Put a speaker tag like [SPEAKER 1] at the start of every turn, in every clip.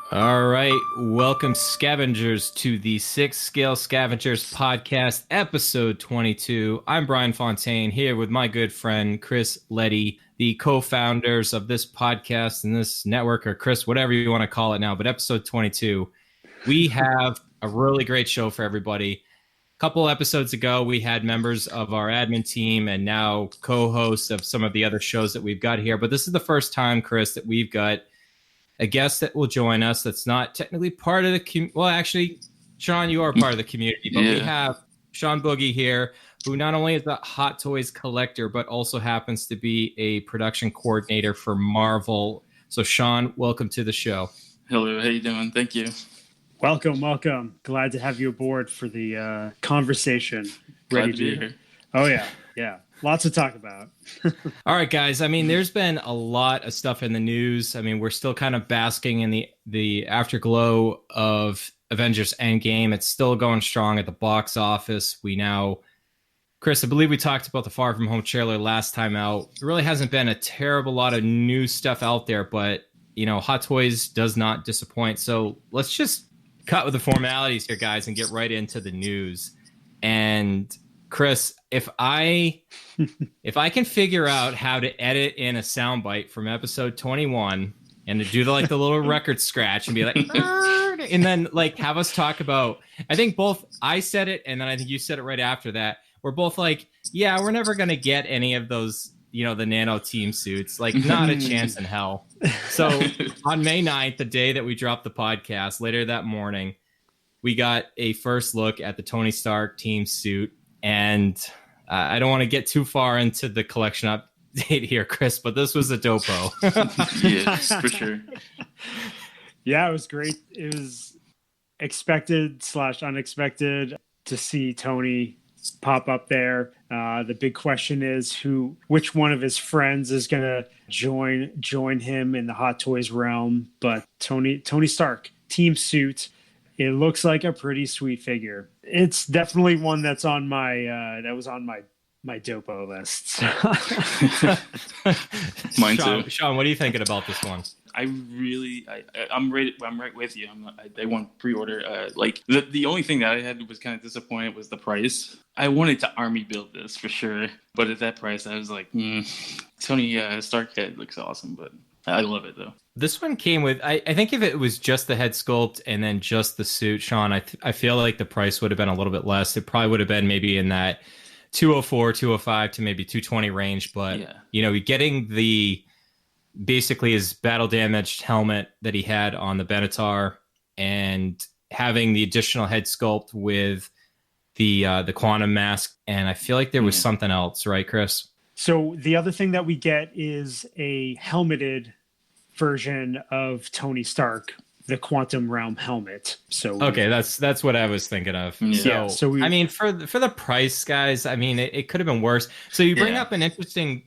[SPEAKER 1] All right, welcome Scavengers to the Six Scale Scavengers podcast, episode 22. I'm Brian Fontaine here with my good friend Chris Letty, the co-founders of this podcast and this network, or Chris, whatever you want to call it now, but episode 22. We have a really great show for everybody. A couple episodes ago, we had members of our admin team and now co-hosts of some of the other shows that we've got here, but this is the first time, Chris, that we've got a guest that will join us that's not technically part of the well, actually, Shawn, you are part of the community, but we have Shawn Boogie here, who not only is a Hot Toys collector, but also happens to be a production coordinator for Marvel. So, Shawn, welcome to the show.
[SPEAKER 2] Hello, how you doing? Thank you.
[SPEAKER 3] Welcome. Glad to have you aboard for the conversation.
[SPEAKER 2] Glad to be here.
[SPEAKER 3] Oh, yeah. Lots to talk about.
[SPEAKER 1] All right, guys. I mean, there's been a lot of stuff in the news. I mean, we're still kind of basking in the afterglow of Avengers Endgame. It's still going strong at the box office. We now, Chris, I believe we talked about the Far From Home trailer last time out. There really hasn't been a terrible lot of new stuff out there, but, you know, Hot Toys does not disappoint. So let's just cut with the formalities here, guys, and get right into the news. And Chris, if I can figure out how to edit in a soundbite from episode 21 and to do the little record scratch and be like, and then like have us talk about, I think both I said it and then I think you said it right after that. We're both like, yeah, we're never gonna get any of those, you know, the nano team suits, like not a chance in hell. So on May 9th, the day that we dropped the podcast, later that morning, we got a first look at the Tony Stark team suit. And I don't want to get too far into the collection update here, Chris, but this was a dopo.
[SPEAKER 2] Yes, for sure.
[SPEAKER 3] Yeah, it was great. It was expected / unexpected to see Tony pop up there. The big question is which one of his friends is going to join him in the Hot Toys realm. But Tony Stark, team suit. It looks like a pretty sweet figure. It's definitely one that's on my that was on my dopo list.
[SPEAKER 2] Mine too.
[SPEAKER 1] Shawn, what are you thinking about this one?
[SPEAKER 2] I'm right with you. I want pre-order. Like the only thing that I had was kind of disappointed was the price. I wanted to army build this for sure, but at that price, I was like, Tony Stark head looks awesome, but I love it though.
[SPEAKER 1] This one came with, I think if it was just the head sculpt and then just the suit, Shawn, I feel like the price would have been a little bit less. It probably would have been maybe in that 204, 205 to maybe 220 range. But, you know, getting basically his battle damaged helmet that he had on the Benatar and having the additional head sculpt with the quantum mask. And I feel like there was something else, right, Chris?
[SPEAKER 3] So the other thing that we get is a helmeted version of Tony Stark, the Quantum Realm helmet. So
[SPEAKER 1] okay, that's what I was thinking of.
[SPEAKER 3] Yeah.
[SPEAKER 1] So I mean, for the price, guys, I mean, it could have been worse. So you bring up an interesting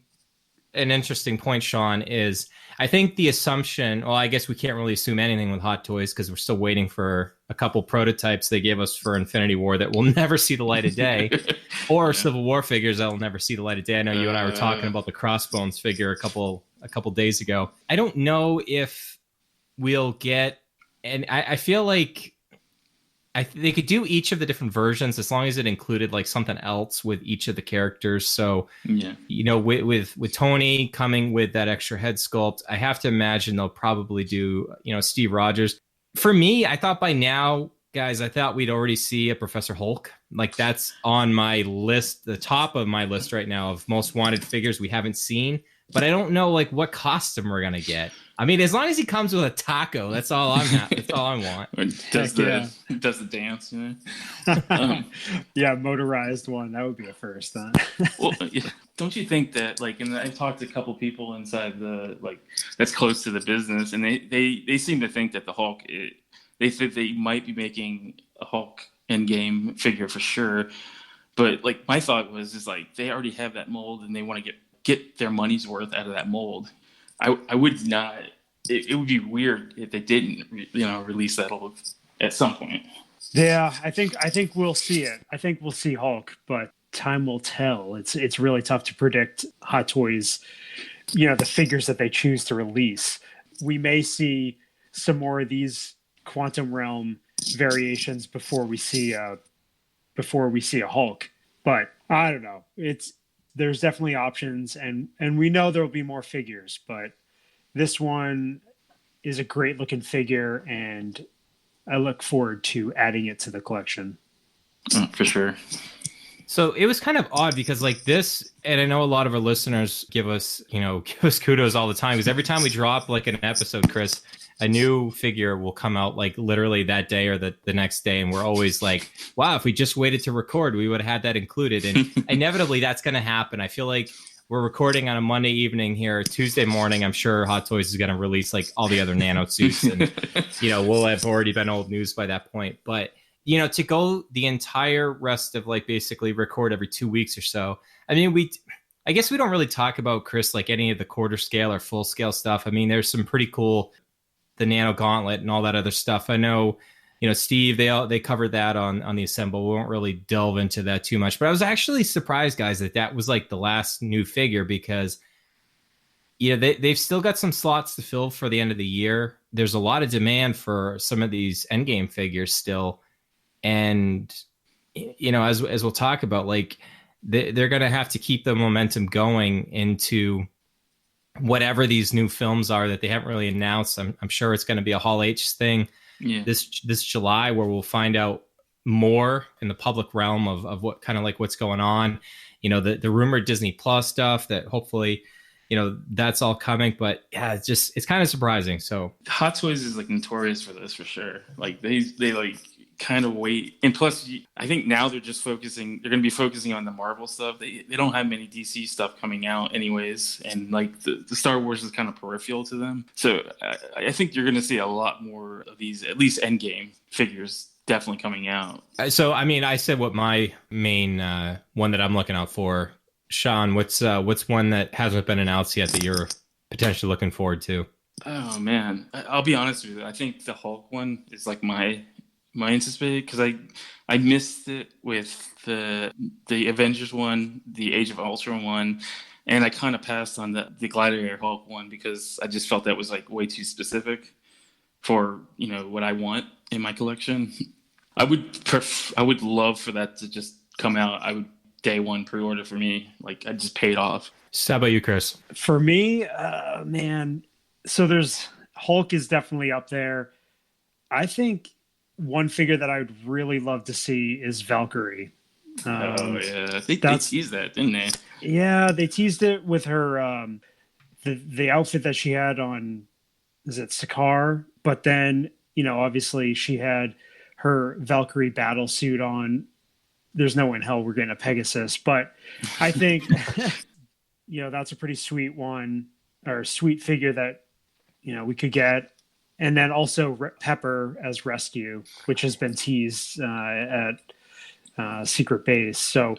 [SPEAKER 1] point, Shawn, is I think the assumption, well, I guess we can't really assume anything with Hot Toys because we're still waiting for a couple prototypes they gave us for Infinity War that will never see the light of day, or Civil War figures that will never see the light of day. I know you and I were talking about the Crossbones figure a couple days ago. I don't know if we'll get, and I feel like they could do each of the different versions as long as it included like something else with each of the characters. So, you know, with Tony coming with that extra head sculpt, I have to imagine they'll probably do, you know, Steve Rogers. For me, I thought by now, guys, I thought we'd already see a Professor Hulk. Like that's on my list, the top of my list right now of most wanted figures we haven't seen. But I don't know like what costume we're gonna get. I mean, as long as he comes with a taco, that's all that's all I want.
[SPEAKER 2] Or does the dance, you know?
[SPEAKER 3] Yeah, motorized one. That would be a first, huh?
[SPEAKER 2] Well, don't you think that like, and I've talked to a couple people inside the that's close to the business, and they seem to think that the Hulk, they think they might be making a Hulk Endgame figure for sure. But like my thought was is like they already have that mold and they want to get their money's worth out of that mold. I would not. It would be weird if they didn't, release that at some point.
[SPEAKER 3] Yeah, I think we'll see it. I think we'll see Hulk, but time will tell. It's really tough to predict Hot Toys, the figures that they choose to release. We may see some more of these quantum realm variations before we see a Hulk. But I don't know. There's definitely options, and we know there will be more figures, but this one is a great looking figure, and I look forward to adding it to the collection.
[SPEAKER 2] For sure.
[SPEAKER 1] So it was kind of odd because like this, and I know a lot of our listeners give us kudos all the time, because every time we drop like an episode, Chris, a new figure will come out like literally that day or the next day. And we're always like, wow, if we just waited to record, we would have had that included. And inevitably that's going to happen. I feel like we're recording on a Monday evening here, Tuesday morning. I'm sure Hot Toys is going to release like all the other nano suits, and, we'll have already been old news by that point. But to go the entire rest of like basically record every 2 weeks or so. I mean, I guess we don't really talk about, Chris, like any of the quarter scale or full scale stuff. I mean, there's some pretty cool, the Nano Gauntlet and all that other stuff. I know, Steve, they covered that on the Assemble. We won't really delve into that too much, but I was actually surprised, guys, that was like the last new figure, because they've still got some slots to fill for the end of the year. There's a lot of demand for some of these endgame figures still. And, as we'll talk about, like they're going to have to keep the momentum going into whatever these new films are that they haven't really announced. I'm sure it's going to be a Hall H thing this July, where we'll find out more in the public realm of what kind of like what's going on. The rumored Disney Plus stuff that hopefully, that's all coming. But yeah, it's kind of surprising. So
[SPEAKER 2] Hot Toys is like notorious for this, for sure. Like they like kind of wait, and plus I think now they're going to be focusing on the Marvel stuff. They don't have many DC stuff coming out anyways, and like the Star Wars is kind of peripheral to them. So I think you're going to see a lot more of these, at least Endgame figures, definitely coming out.
[SPEAKER 1] So I mean, I said what my main one that I'm looking out for. Shawn, what's one that hasn't been announced yet that you're potentially looking forward to?
[SPEAKER 2] Oh man, I'll be honest with you, I think the Hulk one is like my anticipated, because I missed it with the Avengers one, the Age of Ultron one, and I kind of passed on the Gladiator Hulk one because I just felt that was like way too specific for what I want in my collection. I would love for that to just come out. I would day one pre-order for me. Like I just paid off.
[SPEAKER 1] So how about you, Chris?
[SPEAKER 3] For me, man, so there's Hulk is definitely up there. I think one figure that I would really love to see is Valkyrie.
[SPEAKER 2] They teased that, didn't they?
[SPEAKER 3] Yeah, they teased it with her the outfit that she had on, is it Sakaar? But then, obviously she had her Valkyrie battle suit on. There's no way in hell we're getting a Pegasus, but I think that's a pretty sweet one, or sweet figure that we could get. And then also Pepper as Rescue, which has been teased at Secret Base. So,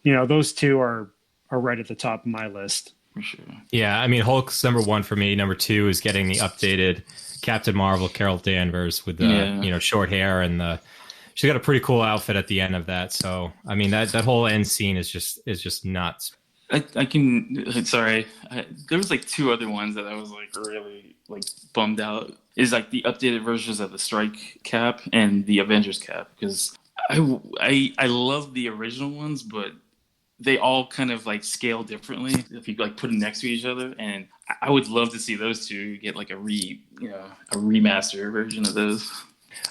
[SPEAKER 3] those two are right at the top of my list.
[SPEAKER 2] For sure.
[SPEAKER 1] Yeah, I mean, Hulk's number one for me. Number two is getting the updated Captain Marvel, Carol Danvers, with the short hair, and she's got a pretty cool outfit at the end of that. So, I mean, that whole end scene is just nuts.
[SPEAKER 2] There was like two other ones that I was like really like bummed out. Is like the updated versions of the Strike cap and the Avengers cap, because I love the original ones, but they all kind of like scale differently if you like put them next to each other. And I would love to see those two get like a remaster version of those.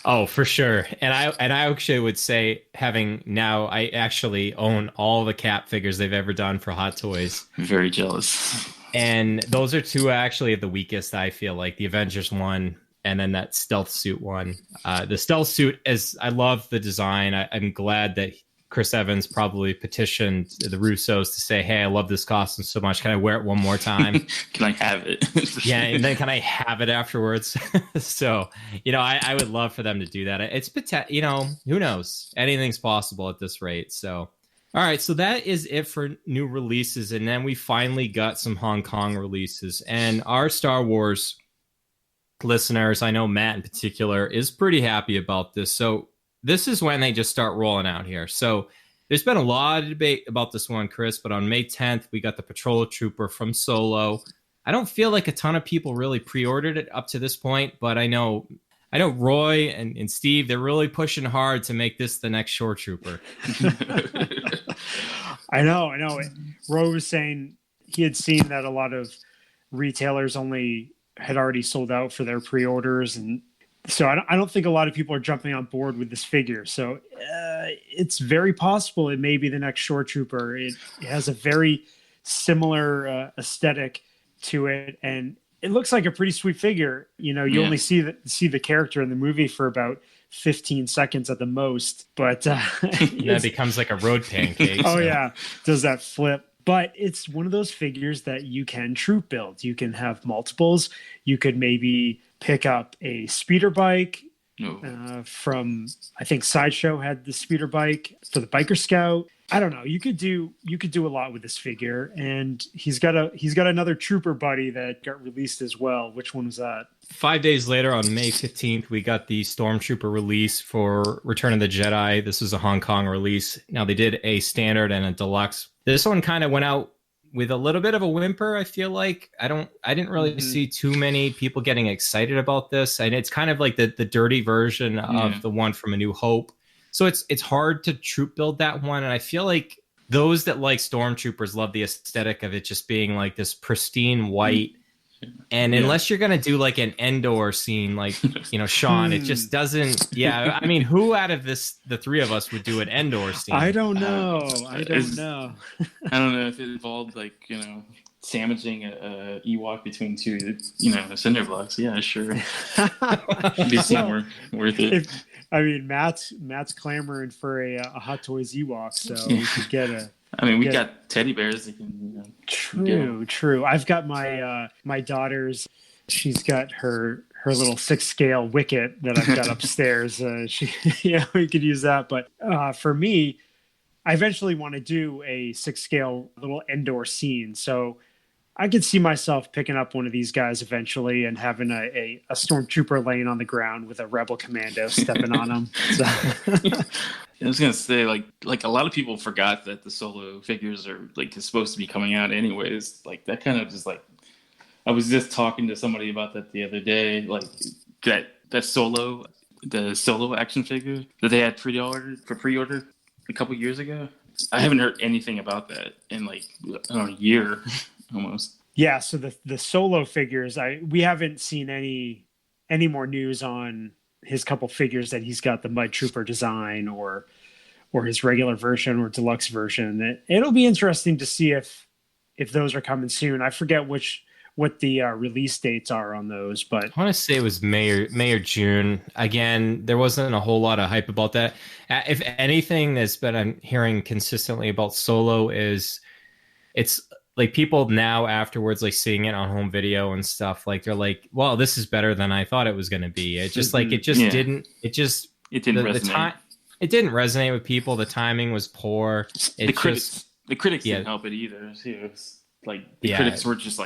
[SPEAKER 1] Oh, for sure. And I actually would say, I actually own all the Cap figures they've ever done for Hot Toys.
[SPEAKER 2] I'm very jealous.
[SPEAKER 1] And those are two actually of the weakest, I feel like. The Avengers one, and then that stealth suit one. The stealth suit, I love the design. I'm glad that Chris Evans probably petitioned the Russos to say, hey, I love this costume so much. Can I wear it one more time?
[SPEAKER 2] Can I have it?
[SPEAKER 1] Yeah, and then can I have it afterwards? So, I would love for them to do that. It's, who knows? Anything's possible at this rate. So, all right. So that is it for new releases. And then we finally got some Hong Kong releases. And our Star Wars listeners, I know Matt in particular, is pretty happy about this. So this is when they just start rolling out here. So there's been a lot of debate about this one, Chris, but on May 10th, we got the Patrol Trooper from Solo. I don't feel like a ton of people really pre-ordered it up to this point, but I know Roy and Steve, they're really pushing hard to make this the next Shore Trooper.
[SPEAKER 3] I know. Roy was saying he had seen that a lot of retailers had already sold out for their pre-orders, and so I don't think a lot of people are jumping on board with this figure. So it's very possible it may be the next Shore Trooper. It has a very similar aesthetic to it, and it looks like a pretty sweet figure. You only see the character in the movie for about 15 seconds at the most, but
[SPEAKER 1] that becomes like a road pancake.
[SPEAKER 3] Oh yeah, does that flip? But it's one of those figures that you can troop build. You can have multiples. You could maybe pick up a speeder bike from, I think Sideshow had the speeder bike for the Biker Scout. I don't know. You could do a lot with this figure, and he's got another trooper buddy that got released as well. Which one was that?
[SPEAKER 1] 5 days later, on May 15th, we got the Stormtrooper release for Return of the Jedi. This was a Hong Kong release. Now, they did a standard and a deluxe. This one kind of went out with a little bit of a whimper, I feel like. I didn't really see too many people getting excited about this. And it's kind of like the dirty version of the one from A New Hope. So it's hard to troop build that one. And I feel like those that like Stormtroopers love the aesthetic of it just being like this pristine white. And unless you're going to do like an Endor scene, like, Shawn, it just doesn't. Yeah. I mean, who out of the three of us would do an Endor scene?
[SPEAKER 3] I don't know. I don't know
[SPEAKER 2] if it involved like, sandwiching a Ewok between two, cinder blocks. Yeah, sure. It'd be somewhere worth it.
[SPEAKER 3] Matt's clamoring for a Hot Toys Ewok, so we could get a.
[SPEAKER 2] We got teddy bears. That can,
[SPEAKER 3] True. I've got my daughter's. She's got her little 6-scale Wicket that I've got upstairs. We could use that. But for me, I eventually want to do a 6-scale little Endor scene. So I could see myself picking up one of these guys eventually and having a Stormtrooper laying on the ground with a Rebel Commando stepping on him. So.
[SPEAKER 2] I was gonna say, like a lot of people forgot that the Solo figures are supposed to be coming out anyways. Like that kind of just I was just talking to somebody about that the other day. Like that Solo, the Solo action figure that they had pre-order a couple years ago. I haven't heard anything about that in a year almost.
[SPEAKER 3] Yeah, so the Solo figures, we haven't seen any more news on his couple figures that he's got, the Mud Trooper design or his regular version or deluxe version. It'll be interesting to see if those are coming soon. I forget what the release dates are on those, but
[SPEAKER 1] I want to say it was May or June. Again, there wasn't a whole lot of hype about that. If anything, I'm hearing consistently about Solo is it's like people now afterwards, like seeing it on home video and stuff, like they're like, well, this is better than I thought it was going to be. It just didn't resonate. It didn't resonate with people. The timing was poor.
[SPEAKER 2] The critics didn't help it either. It was critics were just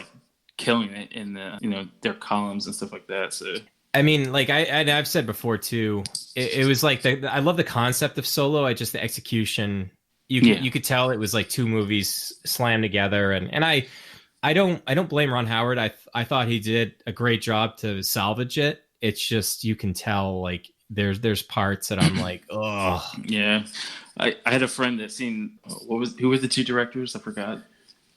[SPEAKER 2] killing it in the their columns and stuff like that. So
[SPEAKER 1] I mean, I've said before too, it was I love the concept of Solo. The execution. You could tell it was like two movies slammed together, and I don't blame Ron Howard. I thought he did a great job to salvage it. It's just you can tell there's parts that I'm like, oh
[SPEAKER 2] yeah. I had a friend that seen who were the two directors? I forgot.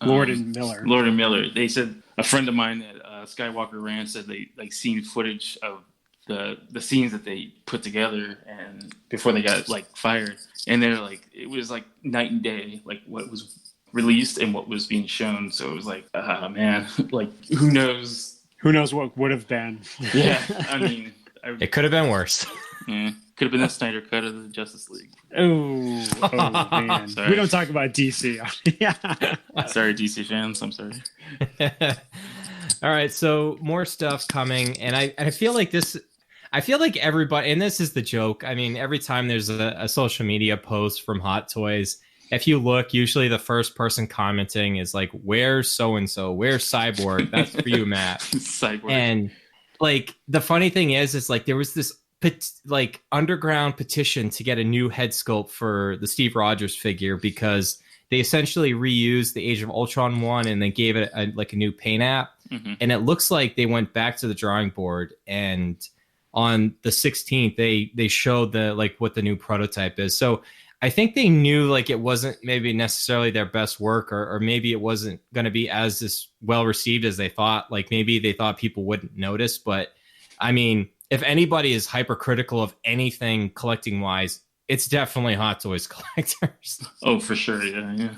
[SPEAKER 3] Lord and Miller.
[SPEAKER 2] Lord and Miller. They said a friend of mine at Skywalker Ranch said they seen footage of the scenes that they put together and before they got fired, and they're it was night and day, what was released and what was being shown. So it was man, who knows what
[SPEAKER 3] would have been.
[SPEAKER 2] Yeah, I mean,
[SPEAKER 1] it could have been worse.
[SPEAKER 2] Yeah, could have been the Snyder cut of the Justice League.
[SPEAKER 3] Oh man,
[SPEAKER 2] sorry.
[SPEAKER 3] We don't talk about DC. Yeah,
[SPEAKER 2] sorry DC fans, I'm sorry.
[SPEAKER 1] All right, so more stuff coming, and I feel like this. I feel like everybody, and this is the joke. I mean, every time there's a social media post from Hot Toys, if you look, usually the first person commenting is "Where's so and so? Where's Cyborg?" That's for you, Matt.
[SPEAKER 2] Cyborg.
[SPEAKER 1] And the funny thing is there was this underground petition to get a new head sculpt for the Steve Rogers figure because they essentially reused the Age of Ultron one and they gave it like a new paint app.
[SPEAKER 2] Mm-hmm.
[SPEAKER 1] And it looks like they went back to the drawing board, and on the 16th they showed the like what the new prototype is. So I think they knew like it wasn't maybe necessarily their best work, or maybe it wasn't going to be as well received as they thought. Like maybe they thought people wouldn't notice. But I mean, if anybody is hypercritical of anything collecting wise, it's definitely Hot Toys collectors.
[SPEAKER 2] Oh, for sure. Yeah.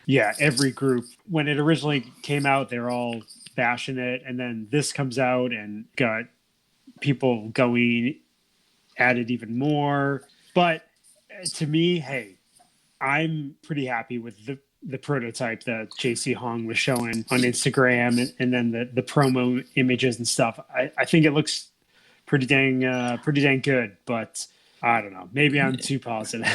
[SPEAKER 3] Yeah, every group, when it originally came out, they were all bashing it. And then this comes out and got people going at it even more. But to me, hey, I'm pretty happy with the prototype that JC Hong was showing on Instagram, and then the promo images and stuff. I think it looks pretty dang good, but I don't know. Maybe I'm too positive.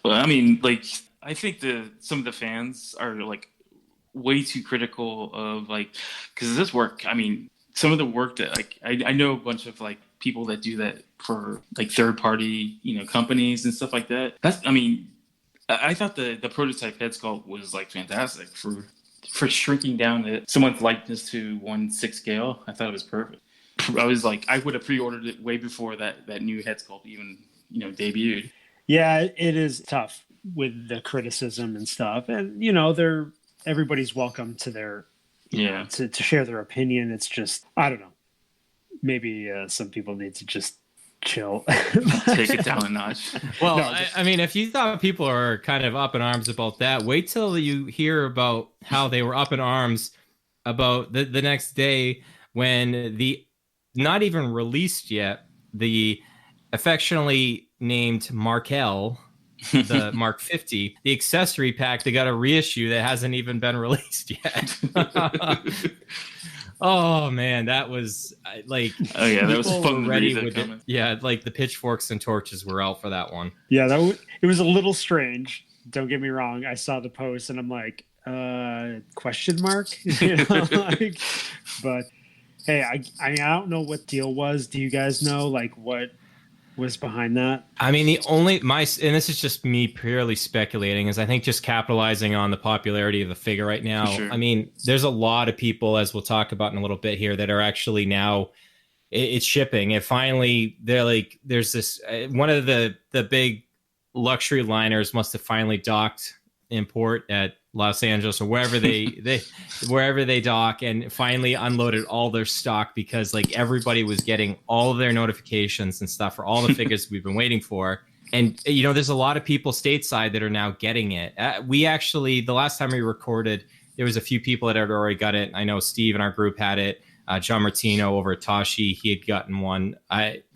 [SPEAKER 2] Well, I mean, like, I think some of the fans are like way too critical of like, because this work. I mean, some of the work that like I know a bunch of like people that do that for like third party, companies and stuff like that. I thought the prototype head sculpt was like fantastic for shrinking down someone's likeness to 1/6 scale. I thought it was perfect. I was like, I would have pre-ordered it way before that new head sculpt even debuted.
[SPEAKER 3] Yeah, it is tough with the criticism and stuff, and everybody's welcome to their to share their opinion. It's just, I don't know, maybe some people need to just chill.
[SPEAKER 2] Take it down a notch.
[SPEAKER 1] Well, no, I mean, if you thought people are kind of up in arms about that, wait till you hear about how they were up in arms about the next day when the not even released yet, the affectionately named Markel, the Mark 50, the accessory pack, they got a reissue that hasn't even been released yet. Oh man, that was like,
[SPEAKER 2] oh yeah, that was fun.
[SPEAKER 1] Ready with it. Yeah, like the pitchforks and torches were out for that one.
[SPEAKER 3] Yeah, it was a little strange. Don't get me wrong. I saw the post and I'm like, question mark? But hey, I don't know what deal was. Do you guys know like what was behind that?
[SPEAKER 1] I mean, and this is just me purely speculating, is I think just capitalizing on the popularity of the figure right now. Sure. I mean, there's a lot of people, as we'll talk about in a little bit here, that are actually now it's shipping. It finally, they're like, there's this one of the big luxury liners must have finally docked in port at Los Angeles or wherever wherever they dock, and finally unloaded all their stock, because like everybody was getting all of their notifications and stuff for all the figures we've been waiting for. And there's a lot of people stateside that are now getting it. We actually, the last time we recorded, there was a few people that had already got it. I know Steve in our group had it. John Martino over at Tashi, he had gotten one,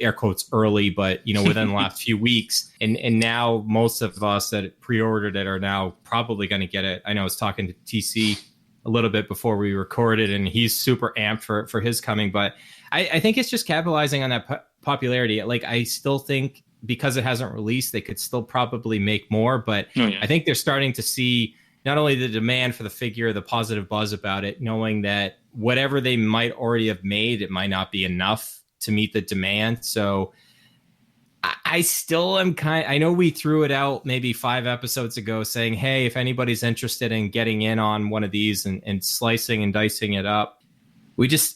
[SPEAKER 1] air quotes, early, but within the last few weeks. And now most of us that pre-ordered it are now probably going to get it. I know I was talking to TC a little bit before we recorded, and he's super amped for his coming. But I think it's just capitalizing on that popularity. Like, I still think because it hasn't released, they could still probably make more. But I think they're starting to see not only the demand for the figure, the positive buzz about it, knowing that whatever they might already have made, it might not be enough to meet the demand. So I still am I know we threw it out maybe 5 episodes ago saying, hey, if anybody's interested in getting in on one of these and slicing and dicing it up,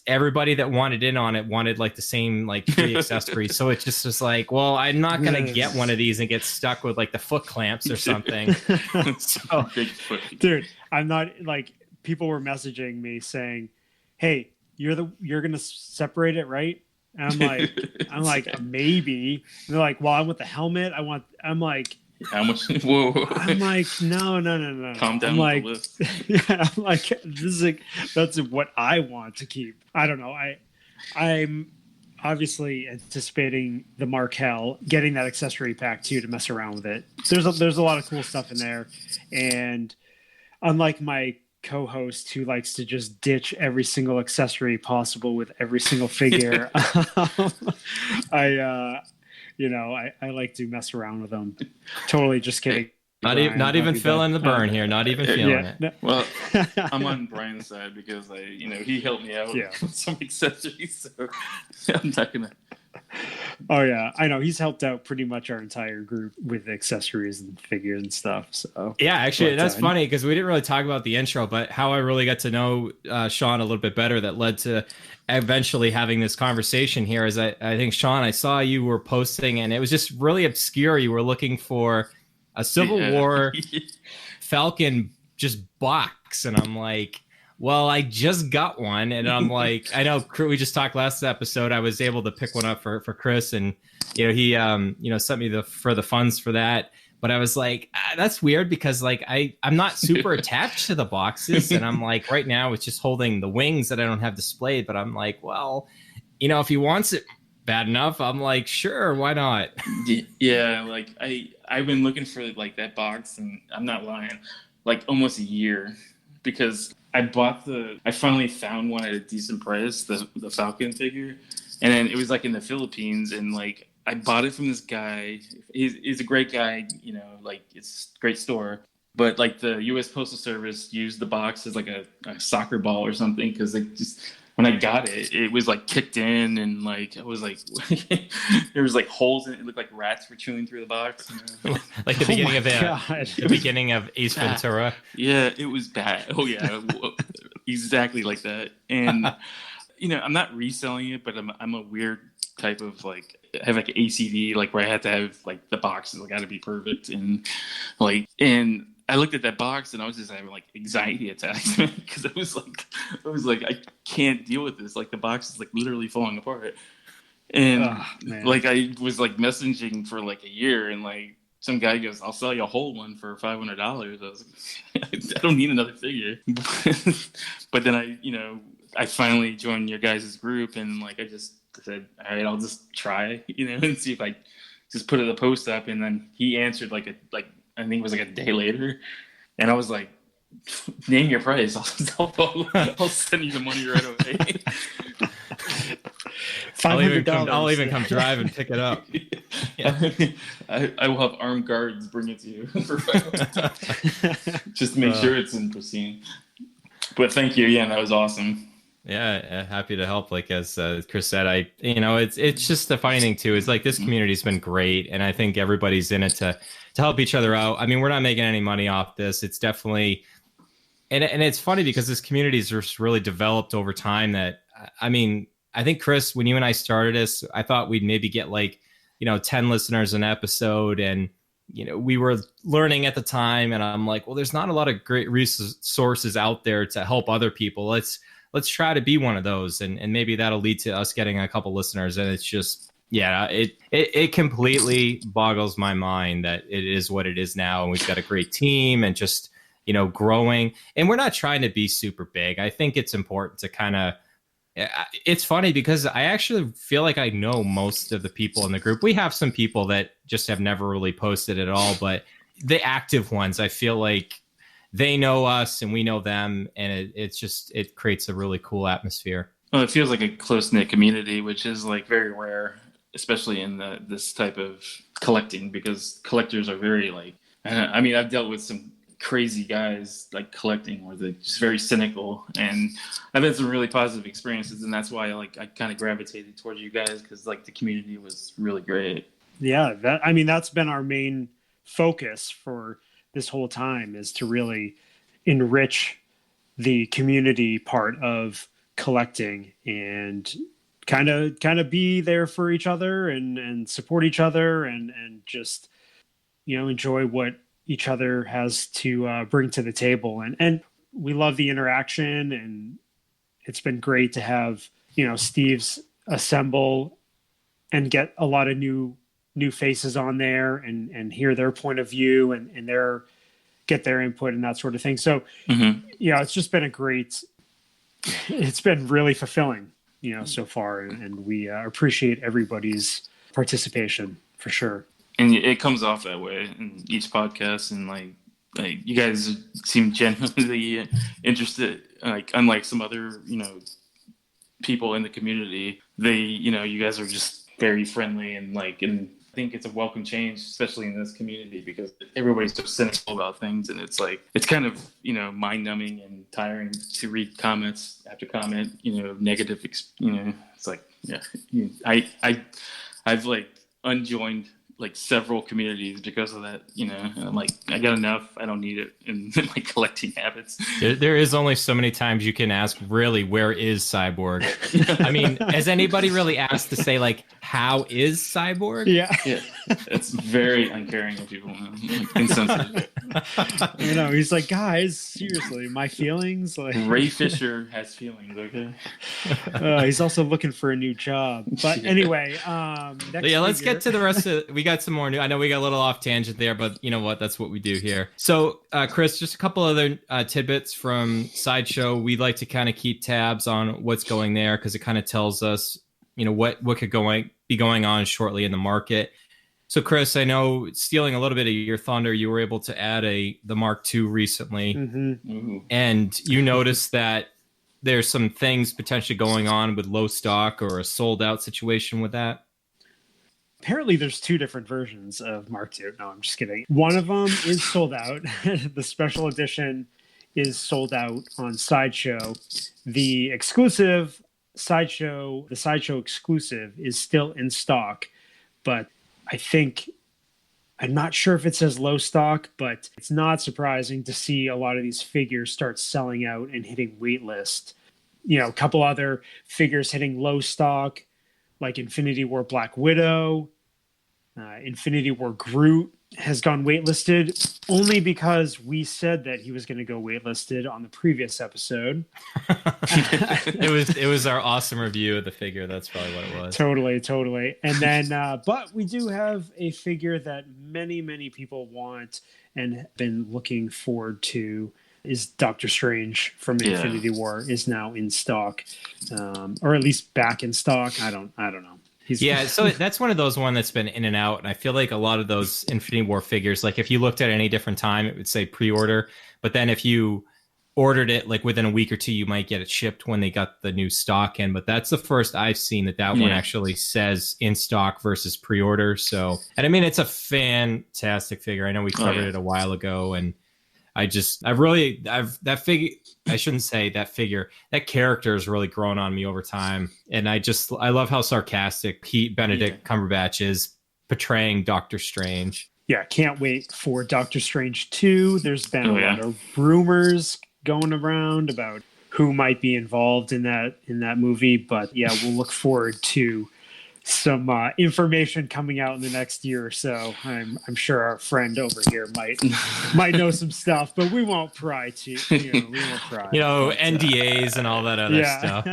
[SPEAKER 1] everybody that wanted in on it wanted like the same like free accessories. So it just was like, well, I'm not going to get one of these and get stuck with like the foot clamps or something. So,
[SPEAKER 3] dude, I'm not like, people were messaging me saying, hey, you're going to separate it, right? And I'm like, maybe. And they're like, well, I want the helmet. I'm like,
[SPEAKER 2] how much? Whoa.
[SPEAKER 3] I'm like, no.
[SPEAKER 2] Calm down.
[SPEAKER 3] I'm like,
[SPEAKER 2] with the list.
[SPEAKER 3] Yeah, I'm like, that's what I want to keep. I don't know. I'm obviously anticipating the Markel, getting that accessory pack too to mess around with it. There's a lot of cool stuff in there, and unlike my co-host who likes to just ditch every single accessory possible with every single figure, I like to mess around with them. Totally, just kidding.
[SPEAKER 1] Not even feeling the burn here. Not even feeling it.
[SPEAKER 2] Well, I'm on Brian's side because he helped me out with some accessories, so I'm not gonna.
[SPEAKER 3] Oh yeah, I know he's helped out pretty much our entire group with accessories and figures and stuff. So
[SPEAKER 1] yeah, actually, that's funny because we didn't really talk about the intro, but how I really got to know Shawn a little bit better that led to eventually having this conversation here is I think, Shawn, I saw you were posting and it was just really obscure. You were looking for a Civil War Falcon just box, and I'm like, well, I just got one, and I'm like, I know we just talked last episode. I was able to pick one up for Chris, and he sent me the funds for that. But I was like, that's weird because like I'm not super attached to the boxes, and I'm like, right now it's just holding the wings that I don't have displayed. But I'm like, well, if he wants it bad enough, I'm like, sure, why not?
[SPEAKER 2] Yeah, like I've been looking for like that box, and I'm not lying, like almost a year, because I finally found one at a decent price, the Falcon figure, and then it was like in the Philippines, and like I bought it from this guy. He's a great guy, like it's a great store. But like the U.S. Postal Service used the box as like a soccer ball or something, because like just when I got it, it was like kicked in, and like I was like there was like holes in it. It looked like rats were chewing through the box.
[SPEAKER 1] Like the beginning of the beginning of Ace Ventura.
[SPEAKER 2] Yeah, it was bad. Oh yeah, exactly like that. And I'm not reselling it, but I'm a weird type of like, I have like ACD, like where I had to have like the boxes got to be perfect, and I looked at that box and I was just having like anxiety attacks because I was like I can't deal with this. Like the box is like literally falling apart, and like I was like messaging for like a year, and like some guy goes, "I'll sell you a whole one for $500." I was like, I don't need another figure. But then I finally joined your guys' group, and like I just said, all right, I'll just try, and see if I just put the post up. And then he answered like I think it was like a day later, and I was like, name your price. I'll send you the money right away.
[SPEAKER 3] $500.
[SPEAKER 1] I'll even come drive and pick it up.
[SPEAKER 2] Yeah. I will have armed guards bring it to you for $500. Just to make sure it's in pristine. But thank you. Yeah, that was awesome.
[SPEAKER 1] Yeah, happy to help. Like as Chris said, it's just the funny thing too. Is like this community's been great, and I think everybody's in it to help each other out. I mean, we're not making any money off this. It's definitely, and it's funny because this community's just really developed over time. That I mean, I think Chris, when you and I started this, I thought we'd maybe get like 10 listeners an episode, and we were learning at the time, and I'm like, well, there's not a lot of great resources out there to help other people. Let's try to be one of those, and maybe that'll lead to us getting a couple listeners. And it's just, yeah, it completely boggles my mind that it is what it is now, and we've got a great team and just growing. And we're not trying to be super big. I think it's important to kind of. It's funny because I actually feel like I know most of the people in the group. We have some people that just have never really posted at all, but the active ones, I feel like they know us and we know them, and it creates a really cool atmosphere.
[SPEAKER 2] Well, it feels like a close-knit community, which is like very rare, especially in this type of collecting, because collectors are very like, I mean, I've dealt with some crazy guys like collecting where they're just very cynical, and I've had some really positive experiences, and that's why I kind of gravitated towards you guys, because like the community was really great.
[SPEAKER 3] Yeah, that's been our main focus for this whole time, is to really enrich the community part of collecting and kind of be there for each other and support each other and just enjoy what each other has to bring to the table, and we love the interaction, and it's been great to have Steve's assemble and get a lot of new faces on there and hear their point of view and get their input and that sort of thing. So it's just been it's been really fulfilling so far, and we appreciate everybody's participation for sure.
[SPEAKER 2] And it comes off that way in each podcast, and like you guys seem genuinely interested. Like unlike some other people in the community, you guys are just very friendly, and I think it's a welcome change, especially in this community, because everybody's so cynical about things, and it's kind of mind numbing and tiring to read comments after comment, negative. It's like, yeah, I've like unjoined like several communities because of that, you know. And I'm like, I got enough. I don't need it in my collecting habits.
[SPEAKER 1] There is only so many times you can ask, really, where is Cyborg? I mean, has anybody really asked to say, like, how is Cyborg?
[SPEAKER 3] Yeah.
[SPEAKER 2] It's very uncaring of people, like, insensitive.
[SPEAKER 3] You know, he's like, guys, seriously, my feelings. Like,
[SPEAKER 2] Ray Fisher has feelings, okay?
[SPEAKER 3] He's also looking for a new job. But anyway,
[SPEAKER 1] let's get to the rest of. We got some more new. I know we got a little off tangent there, but you know what? That's what we do here. So, Chris, just a couple other tidbits from Sideshow. We'd like to kind of keep tabs on what's going there because it kind of tells us, you know, what could be going on shortly in the market. So, Chris, I know stealing a little bit of your thunder, you were able to add the Mark II recently, and you noticed that there's some things potentially going on with low stock or a sold out situation with that.
[SPEAKER 3] Apparently, there's two different versions of Mark II. No, I'm just kidding. One of them is sold out. The special edition is sold out on Sideshow. The exclusive Sideshow exclusive is still in stock, but I'm not sure if it says low stock, but it's not surprising to see a lot of these figures start selling out and hitting waitlist. You know, a couple other figures hitting low stock, like Infinity War Black Widow, Infinity War Groot has gone waitlisted only because we said that he was going to go waitlisted on the previous episode.
[SPEAKER 1] It was our awesome review of the figure. That's probably what it was.
[SPEAKER 3] Totally. And then, but we do have a figure that many people want and have been looking forward to. Is Doctor Strange from Infinity War is now in stock, or at least back in stock. I don't know.
[SPEAKER 1] So that's one of those that's been in and out, and I feel like a lot of those Infinity War figures, like if you looked at any different time, it would say pre-order, but then if you ordered it like within a week or two, you might get it shipped when they got the new stock in. But that's the first I've seen that one actually says in stock versus pre-order. So, and I mean, it's a fantastic figure. I know we covered it a while ago, and that figure. I shouldn't say that figure. That character has really grown on me over time, and I love how sarcastic Benedict Cumberbatch is portraying Doctor Strange.
[SPEAKER 3] Yeah, can't wait for Doctor Strange 2. There's been a lot of rumors going around about who might be involved in that movie, but yeah, we'll look forward to some information coming out in the next year or so. I'm sure our friend over here might know some stuff, but we won't pry to. We won't pry.
[SPEAKER 1] NDAs and all that other stuff.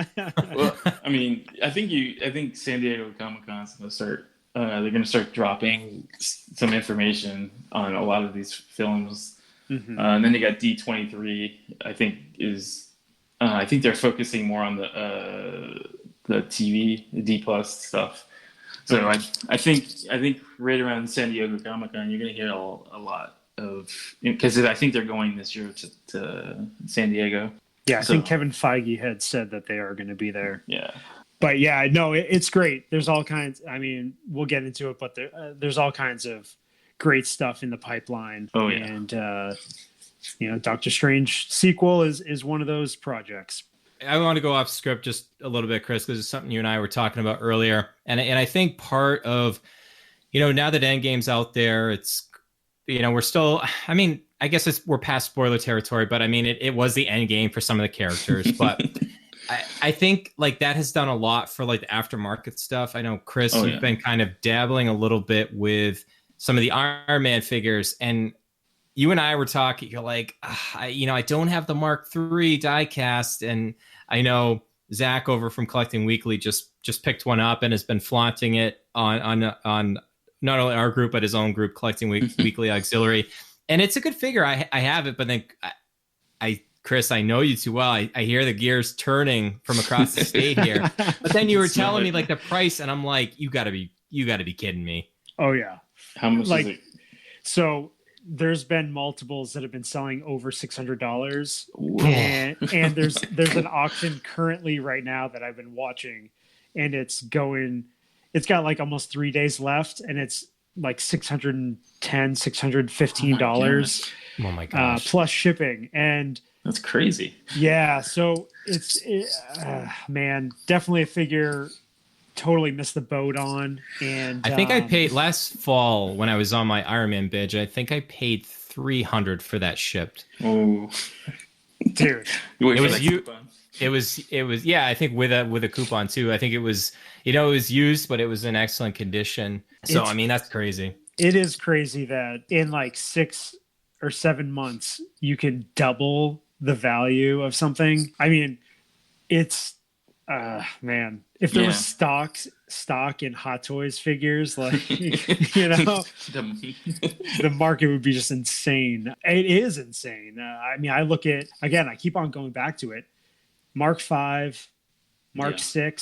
[SPEAKER 2] Well, I mean, I think San Diego Comic-Con's going to start. They're going to start dropping some information on a lot of these films, and then you got D23. I think they're focusing more on the TV, the D plus stuff. So I think right around San Diego Comic-Con, you're going to hear a lot of, because I think they're going this year to San Diego.
[SPEAKER 3] Yeah, I think Kevin Feige had said that they are going to be there.
[SPEAKER 2] Yeah.
[SPEAKER 3] But yeah, no, it's great. There's all kinds. I mean, we'll get into it, but there's all kinds of great stuff in the pipeline.
[SPEAKER 2] Oh yeah.
[SPEAKER 3] And Doctor Strange sequel is one of those projects.
[SPEAKER 1] I want to go off script just a little bit, Chris, because it's something you and I were talking about earlier. And I think part of, now that Endgame's out there, it's, we're still, I mean, I guess we're past spoiler territory, but I mean, it was the end game for some of the characters. But I think like that has done a lot for like the aftermarket stuff. I know, Chris, you've been kind of dabbling a little bit with some of the Iron Man figures, and you and I were talking, you're like, I don't have the Mark III diecast. And I know Zach over from Collecting Weekly just picked one up and has been flaunting it on not only our group, but his own group, Collecting Weekly Auxiliary. And it's a good figure. I have it, but then Chris, I know you too well. I hear the gears turning from across the state here. But then you were telling me like the price, and I'm like, you gotta be kidding me.
[SPEAKER 3] Oh yeah.
[SPEAKER 2] How much is it?
[SPEAKER 3] So there's been multiples that have been selling over $600, and there's an auction currently right now that I've been watching, and it's got like almost 3 days left, and it's like $615
[SPEAKER 1] oh my gosh.
[SPEAKER 3] Plus shipping, and
[SPEAKER 2] that's crazy.
[SPEAKER 3] Yeah, so man, definitely a figure totally missed the boat on. And
[SPEAKER 1] I think I paid last fall when I was on my Iron Man binge. I think I paid $300 for that shipped.
[SPEAKER 2] Oh,
[SPEAKER 3] dude,
[SPEAKER 1] it was yeah. I think with a coupon too. I think it was it was used, but it was in excellent condition. So I mean that's crazy.
[SPEAKER 3] It is crazy that in like 6 or 7 months you can double the value of something. I mean, it's man, if there was stock in Hot Toys figures, like the market would be just insane. It is insane. I mean, I look at, again, I keep on going back to it. Mark V, Mark VI.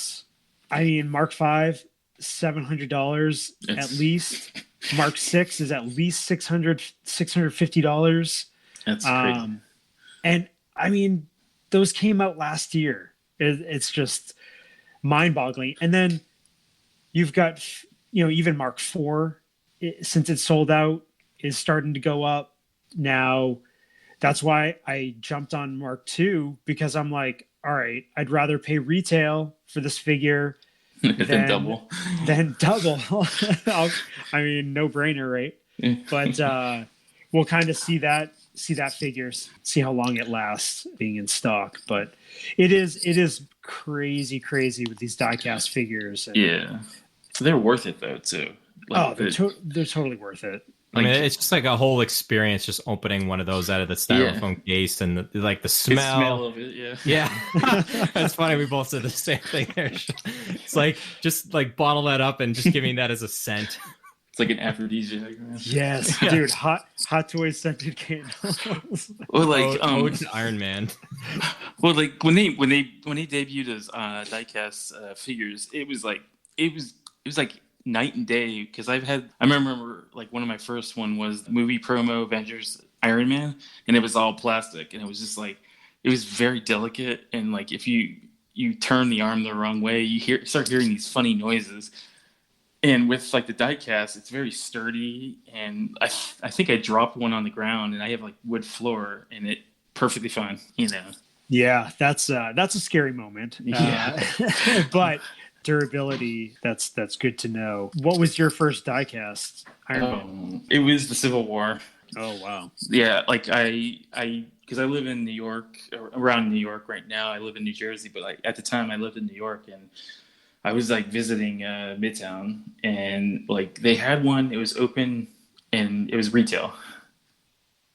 [SPEAKER 3] I mean, Mark V, $700 at least. Mark VI is at least $650.
[SPEAKER 2] That's crazy.
[SPEAKER 3] And I mean, those came out last year. It's just mind-boggling. And then you've got, even Mark IV, since it's sold out, is starting to go up. Now, that's why I jumped on Mark II, because I'm like, all right, I'd rather pay retail for this figure than double. I mean, no brainer, right? But we'll kind of see that figure, see how long it lasts being in stock. But it is crazy with these diecast figures.
[SPEAKER 2] And, so they're worth it though too.
[SPEAKER 3] Like, they're totally worth it.
[SPEAKER 1] I mean, it's just like a whole experience just opening one of those out of the styrofoam case and the smell
[SPEAKER 2] of it.
[SPEAKER 1] Yeah. That's funny. We both said the same thing there. It's like, just like bottle that up and just give me that as a scent.
[SPEAKER 2] It's like an aphrodisiac.
[SPEAKER 3] Yes, dude. Hot Toys scented candles.
[SPEAKER 2] Or like
[SPEAKER 1] Ode to Iron Man.
[SPEAKER 2] Well, like when they debuted as diecast figures, it was like night and day, because I remember like one of my first one was the movie promo Avengers Iron Man, and it was all plastic, and it was just like, it was very delicate, and like if you turn the arm the wrong way, you start hearing these funny noises. And with like the diecast, it's very sturdy, and I think I dropped one on the ground, and I have like wood floor, and it perfectly fine,
[SPEAKER 3] Yeah, that's a scary moment. But durability, that's good to know. What was your first diecast Iron Man?
[SPEAKER 2] It was the Civil War.
[SPEAKER 3] Oh wow.
[SPEAKER 2] Yeah, like because I live in New York, around New York right now. I live in New Jersey, but like at the time I lived in New York, and I was like visiting Midtown, and like they had one. It was open, and it was retail.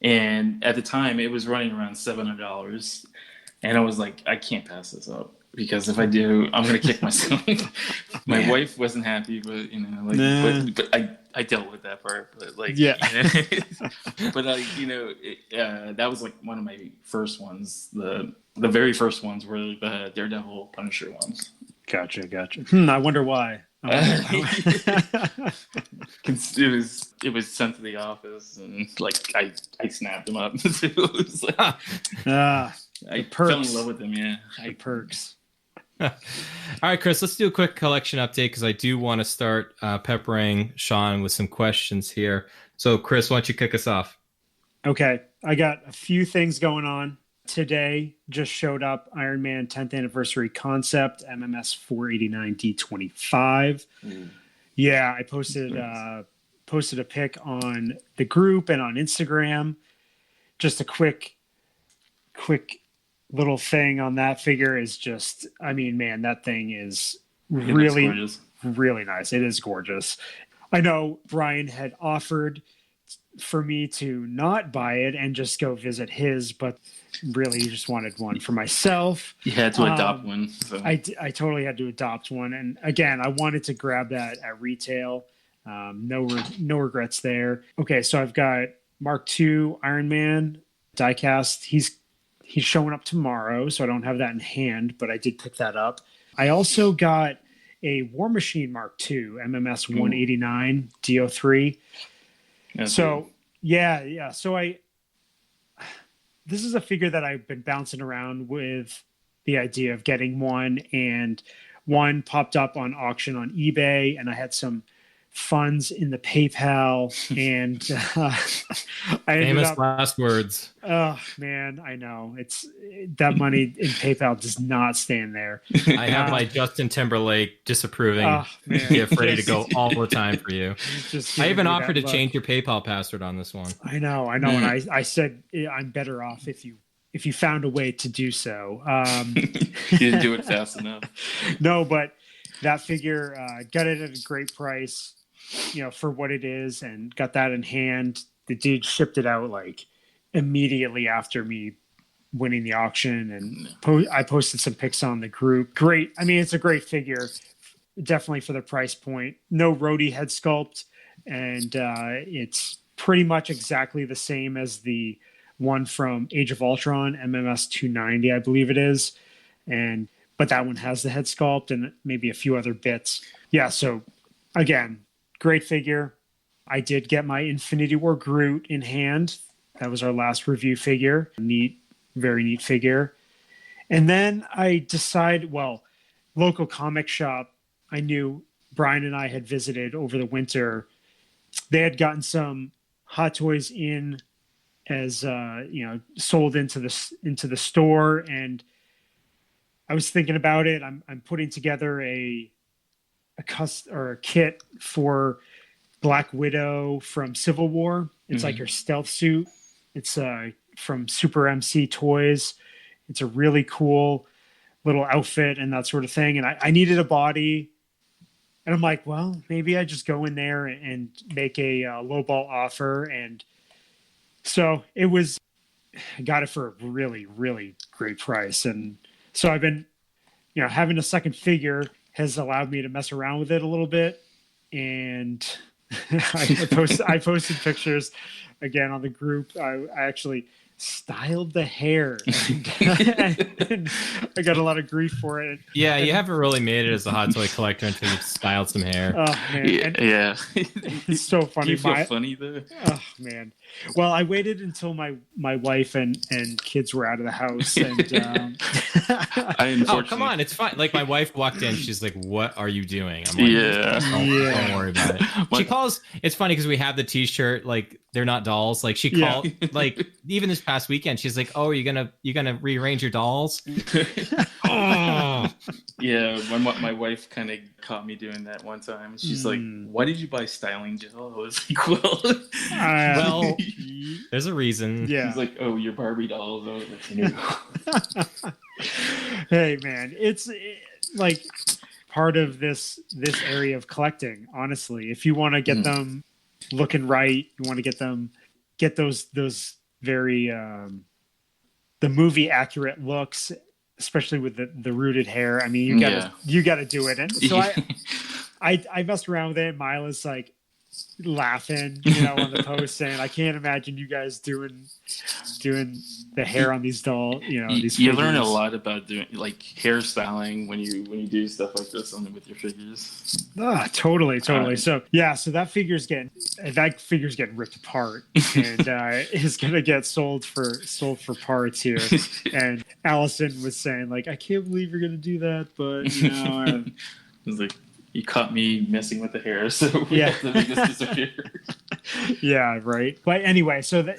[SPEAKER 2] And at the time, it was running around $700, and I was like, I can't pass this up, because if I do, I'm gonna kick myself. My wife wasn't happy, but but I dealt with that part. But like, but that was like one of my first ones. The very first ones were the Daredevil Punisher ones.
[SPEAKER 3] Gotcha. I wonder why.
[SPEAKER 2] It was sent to the office, and like I snapped him up. It was like, I fell in love with him. Yeah,
[SPEAKER 3] perks.
[SPEAKER 1] All right, Chris, let's do a quick collection update, because I do want to start peppering Shawn with some questions here. So, Chris, why don't you kick us off?
[SPEAKER 3] Okay, I got a few things going on. Today just showed up Iron Man 10th anniversary concept, MMS 489 D25. Yeah, I posted a pic on the group and on Instagram. Just a quick little thing on that figure is just, I mean, man, that thing is really nice. It is gorgeous. I know Bryan had offered for me to not buy it and just go visit his, but really just wanted one for myself.
[SPEAKER 2] You had to adopt one. So.
[SPEAKER 3] I totally had to adopt one. And again, I wanted to grab that at retail. No regrets there. Okay, so I've got Mark II Iron Man diecast. He's showing up tomorrow, so I don't have that in hand, but I did pick that up. I also got a War Machine Mark II MMS 189 DO3. So yeah. So this is a figure that I've been bouncing around with the idea of getting one, and one popped up on auction on eBay, and I had some funds in the PayPal, and I ended
[SPEAKER 1] Famous
[SPEAKER 3] up.
[SPEAKER 1] last words.
[SPEAKER 3] Oh man, I know it's that money in PayPal does not stay in there.
[SPEAKER 1] I have my Justin Timberlake disapproving gift ready to go all the time for you. I even offered to change your PayPal password on this one.
[SPEAKER 3] I know, and I said I'm better off if you found a way to do so.
[SPEAKER 2] You didn't do it fast enough.
[SPEAKER 3] No, but that figure got it at a great price, for what it is, and got that in hand. The dude shipped it out like immediately after me winning the auction, and I posted some pics on the group. Great. I mean, it's a great figure, definitely for the price point. No Rhodey head sculpt, and it's pretty much exactly the same as the one from Age of Ultron, MMS 290, I believe it is. But that one has the head sculpt and maybe a few other bits. Yeah, so again, great figure. I did get my Infinity War Groot in hand. That was our last review figure. Neat, very neat figure. And then I decided, local comic shop I knew Bryan and I had visited over the winter. They had gotten some Hot Toys in as sold into the store, and I was thinking about it. I'm putting together a kit for Black Widow from Civil War. It's like her stealth suit. It's from Super MC Toys. It's a really cool little outfit and that sort of thing. And I needed a body, and I'm like, well, maybe I just go in there and make a lowball offer. And so I got it for a really, really great price. And so I've been, having a second figure has allowed me to mess around with it a little bit. And I posted pictures again on the group. I actually styled the hair, and I got a lot of grief for it.
[SPEAKER 1] Yeah, you haven't really made it as a Hot Toy collector until you've styled some hair.
[SPEAKER 3] Oh man,
[SPEAKER 2] yeah.
[SPEAKER 3] It's so funny.
[SPEAKER 2] Do you feel funny though?
[SPEAKER 3] Oh man. Well, I waited until my wife and kids were out of the house, and
[SPEAKER 1] oh, come on, it's fine. Like, my wife walked in, she's like, "What are you doing?" I'm like, don't worry about it. She calls. It's funny because we have the T-shirt, like, they're not dolls. Like, she called, like, even this past weekend, she's like, "Oh, are you gonna rearrange your dolls?" Oh.
[SPEAKER 2] Yeah, my wife kind of caught me doing that one time. She's like, "Why did you buy styling gel?" I was like,
[SPEAKER 1] well, there's a reason.
[SPEAKER 3] Yeah.
[SPEAKER 2] She's like, "Oh, your Barbie dolls."
[SPEAKER 3] Hey, man, it's like part of this area of collecting. Honestly, if you want to get them looking right, you want to get those very the movie accurate looks, especially with the rooted hair. I mean, you gotta do it. And so I messed around with it. Mila's like laughing, on the post, saying, "I can't imagine you guys doing the hair on these dolls." These
[SPEAKER 2] you learn a lot about doing like hairstyling when you do stuff like this with your figures.
[SPEAKER 3] Totally. So that figure's getting ripped apart and is gonna get sold for parts here. And Allison was saying, like, "I can't believe you're gonna do that," but
[SPEAKER 2] I was like, you caught me messing with the hair, so we have to make this disappear.
[SPEAKER 3] Yeah, right. But anyway, so that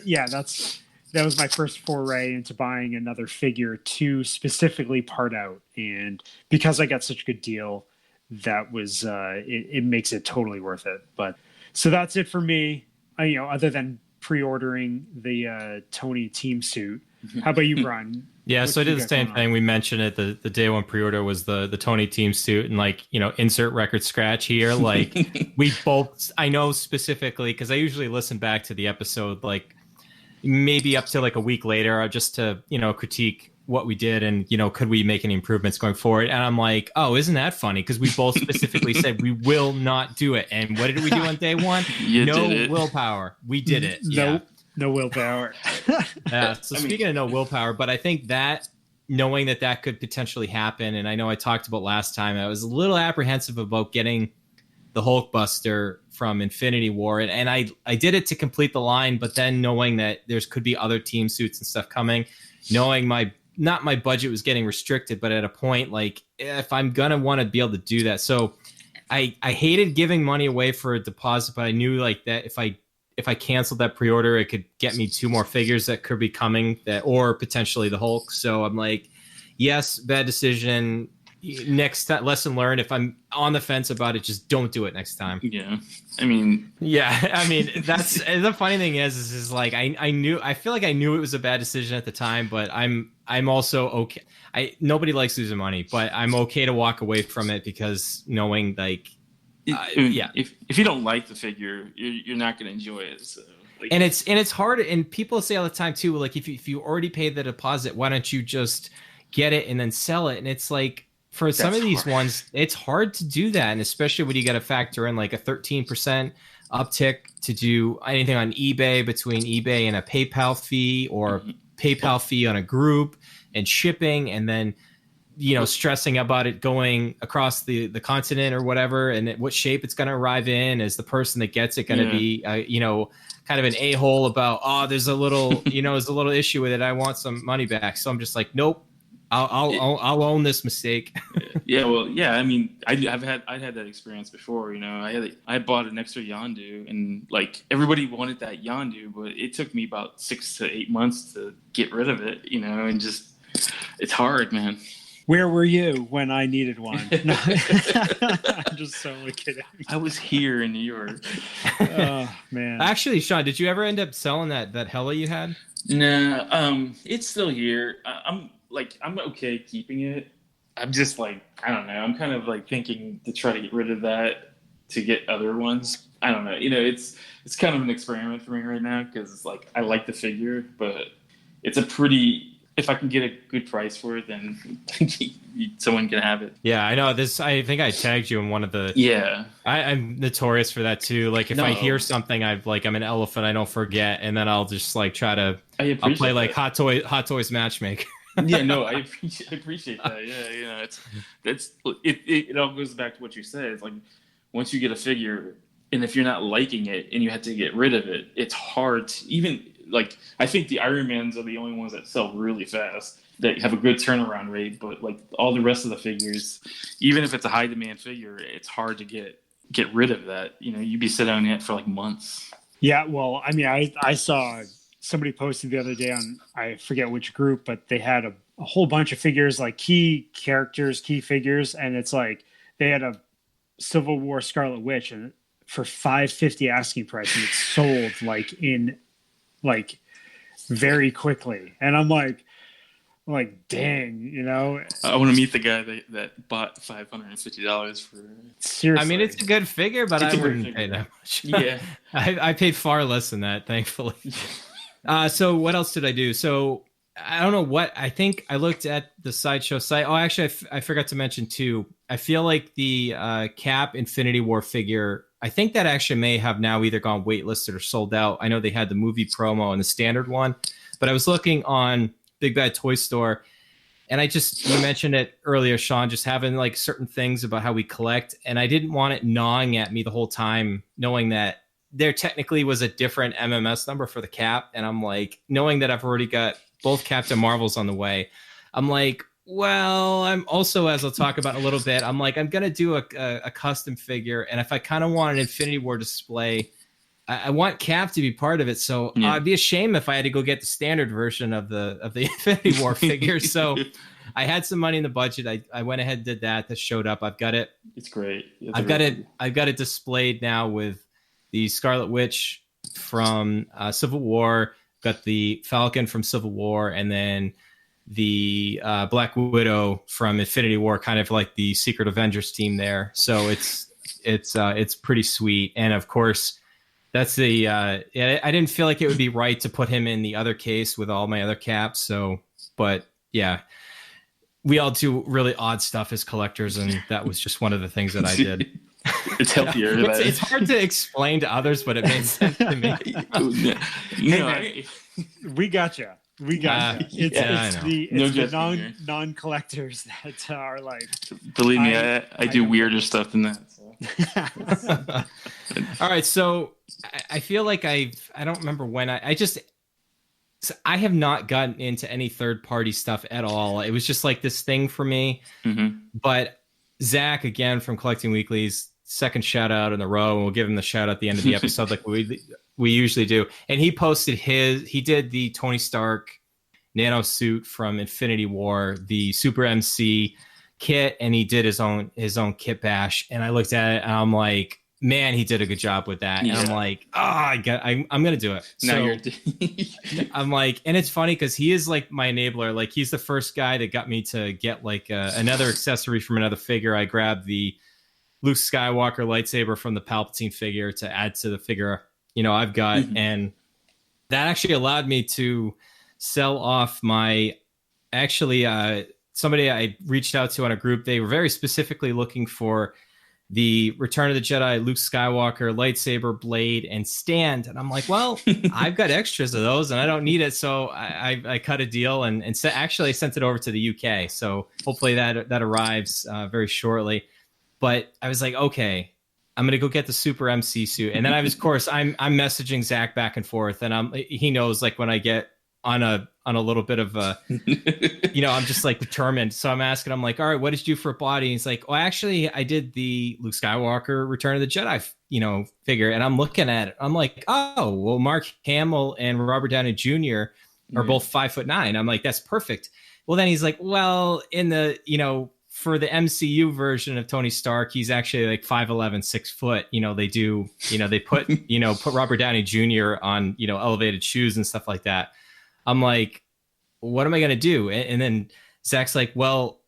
[SPEAKER 3] was my first foray into buying another figure to specifically part out, and because I got such a good deal, that was it makes it totally worth it. But so that's it for me. Other than pre-ordering the Tony team suit. How about you, Bryan?
[SPEAKER 1] Yeah, so I did the same thing. We mentioned it. The day one pre-order was the Tony team suit, and like, insert record scratch here. Like, we both, I know specifically because I usually listen back to the episode like maybe up to like a week later, just to critique what we did and could we make any improvements going forward. And I'm like, oh, isn't that funny? Because we both specifically said we will not do it. And what did we do on day one? No willpower. We did it.
[SPEAKER 3] Nope. No willpower.
[SPEAKER 1] Yeah. So speaking of no willpower, but I think that knowing that could potentially happen, and I know I talked about last time, I was a little apprehensive about getting the Hulkbuster from Infinity War, and I did it to complete the line, but then knowing that there's could be other team suits and stuff coming, knowing my budget was getting restricted, but at a point, like, if I'm gonna want to be able to do that. So I hated giving money away for a deposit, but I knew like that if I canceled that pre-order, it could get me 2 more figures that could be coming, or potentially the Hulk. So I'm like, yes, bad decision. Next time, lesson learned. If I'm on the fence about it, just don't do it next time.
[SPEAKER 2] Yeah, I mean,
[SPEAKER 1] that's the funny thing is like I feel like I knew it was a bad decision at the time, but I'm also okay. Nobody likes losing money, but I'm okay to walk away from it because knowing like,
[SPEAKER 2] if you don't like the figure, you're not going to enjoy it. So. Like,
[SPEAKER 1] and it's hard, and people say all the time too, like if you already paid the deposit, why don't you just get it and then sell it? And it's like, for some of these ones, it's hard to do that, and especially when you got to factor in like a 13% uptick to do anything on eBay, between eBay and a PayPal fee, or PayPal fee on a group, and shipping, and then stressing about it going across the continent or whatever, and what shape it's going to arrive in. Is the person that gets it going to be kind of an a-hole about, there's a little there's a little issue with it, I want some money back. So I'm just like, nope. I'll own this mistake.
[SPEAKER 2] I mean, I'd had that experience before. I bought an extra Yondu, and like everybody wanted that Yondu, but it took me about 6 to 8 months to get rid of it. And just it's hard, man.
[SPEAKER 3] Where were you when I needed one? No. I'm just totally kidding.
[SPEAKER 2] I was here in New York.
[SPEAKER 3] Oh man!
[SPEAKER 1] Actually, Shawn, did you ever end up selling that hella you had?
[SPEAKER 2] Nah, it's still here. I'm okay keeping it. I'm just like, I don't know. I'm kind of like thinking to try to get rid of that to get other ones. I don't know. It's kind of an experiment for me right now, because it's like I like the figure, but it's if I can get a good price for it, then someone can have it.
[SPEAKER 1] Yeah, I know this. I think I tagged you in one of the.
[SPEAKER 2] Yeah,
[SPEAKER 1] I'm notorious for that too. Like if I hear something, I'm an elephant. I don't forget, and then I'll just like try to. I'll play like Hot Toys Matchmaker.
[SPEAKER 2] Yeah, no, I appreciate that. Yeah, it all goes back to what you said. It's like once you get a figure, and if you're not liking it and you have to get rid of it, it's hard to even like. I think the Iron Mans are the only ones that sell really fast, that have a good turnaround rate. But like all the rest of the figures, even if it's a high demand figure, it's hard to get rid of that. You'd be sitting on it for like months.
[SPEAKER 3] Yeah, well, I mean, I saw somebody posted the other day on, I forget which group, but they had a whole bunch of figures, like key characters, key figures, and it's like they had a Civil War Scarlet Witch, and for $550 asking price, and it's sold like very quickly. And I'm like, dang,
[SPEAKER 2] I want to meet the guy that bought $550 for.
[SPEAKER 3] Seriously,
[SPEAKER 1] I mean, it's a good figure, but I wouldn't pay that much.
[SPEAKER 2] Yeah,
[SPEAKER 1] I paid far less than that, thankfully. So what else did I do? So I don't know what, I think I looked at the Sideshow site. Oh, actually, I forgot to mention too. I feel like the Cap Infinity War figure, I think that actually may have now either gone waitlisted or sold out. I know they had the movie promo and the standard one, but I was looking on Big Bad Toy Store, and you mentioned it earlier, Shawn, just having like certain things about how we collect, and I didn't want it gnawing at me the whole time, knowing that there technically was a different MMS number for the Cap. And I'm like, knowing that I've already got both Captain Marvels on the way, I'm like, well, I'm also, as I'll talk about in a little bit, I'm like, I'm going to do a custom figure. And if I kind of want an Infinity War display, I want Cap to be part of it. So I'd be ashamed if I had to go get the standard version of the Infinity War figure. So I had some money in the budget. I went ahead and did that. That showed up. I've got it.
[SPEAKER 2] It's great.
[SPEAKER 1] I've got it displayed now with the Scarlet Witch from Civil War, got the Falcon from Civil War, and then the Black Widow from Infinity War, kind of like the Secret Avengers team there. So it's pretty sweet. And of course, that's the I didn't feel like it would be right to put him in the other case with all my other Caps. So, but yeah, we all do really odd stuff as collectors, and that was just one of the things that I did.
[SPEAKER 2] It's healthier.
[SPEAKER 1] It's hard to explain to others, but it made sense to me.
[SPEAKER 3] We got you. It's the non-collectors that are like.
[SPEAKER 2] Believe me, I do weirder stuff than that. So.
[SPEAKER 1] All right, so I feel like I don't remember when I have not gotten into any third-party stuff at all. It was just like this thing for me.
[SPEAKER 2] Mm-hmm.
[SPEAKER 1] But Zach, again, from Collecting Weeklies, second shout out in a row, and we'll give him the shout out at the end of the episode like we usually do. And he posted he did the Tony Stark nano suit from Infinity War, the Super MC kit, and he did his own kit bash. And I looked at it and I'm like, man, he did a good job with that. And I'm like, I'm gonna do it.
[SPEAKER 2] Now
[SPEAKER 1] so
[SPEAKER 2] you're
[SPEAKER 1] I'm like, and it's funny because he is like my enabler. Like, he's the first guy that got me to get like another accessory from another figure. I grabbed the Luke Skywalker lightsaber from the Palpatine figure to add to the figure, I've got. And that actually allowed me to sell off my, somebody I reached out to on a group. They were very specifically looking for the Return of the Jedi Luke Skywalker lightsaber, blade, and stand. And I'm like, well, I've got extras of those and I don't need it. So I cut a deal and actually sent it over to the UK. So hopefully that arrives very shortly. But I was like, okay, I'm going to go get the Super MC suit. And then I'm messaging Zach back and forth, and he knows like when I get on a little bit of a, I'm just like determined. So I'm asking, I'm like, all right, what did you do for a body? And he's like, well, actually I did the Luke Skywalker Return of the Jedi, figure. And I'm looking at it. I'm like, oh, well, Mark Hamill and Robert Downey Jr. are both 5'9". I'm like, that's perfect. Well, then he's like, well, in the, for the MCU version of Tony Stark, he's actually like 5'11", 6 foot. They do, they put, put Robert Downey Jr. on, elevated shoes and stuff like that. I'm like, what am I going to do? And then Zach's like, well,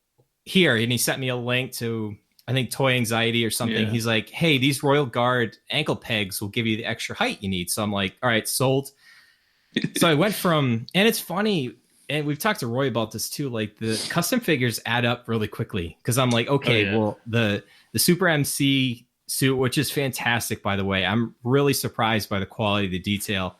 [SPEAKER 1] here. And he sent me a link to, I think, Toy Anxiety or something. Yeah. He's like, hey, these Royal Guard ankle pegs will give you the extra height you need. So I'm like, all right, sold. So I went from, and it's funny, and we've talked to Roy about this too, like the custom figures add up really quickly. Cause I'm like, okay, well, the Super MC suit, which is fantastic, by the way, I'm really surprised by the quality of the detail,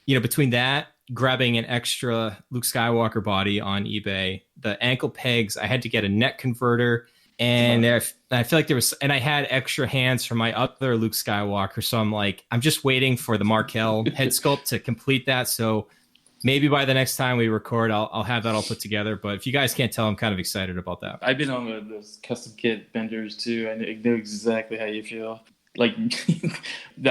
[SPEAKER 1] between that, grabbing an extra Luke Skywalker body on eBay, the ankle pegs, I had to get a neck converter, and I feel like there was, and I had extra hands for my other Luke Skywalker. So I'm like, I'm just waiting for the Markel head sculpt to complete that. So maybe by the next time we record, I'll have that all put together. But if you guys can't tell, I'm kind of excited about that.
[SPEAKER 2] I've been on those custom kit vendors too. I know exactly how you feel. Like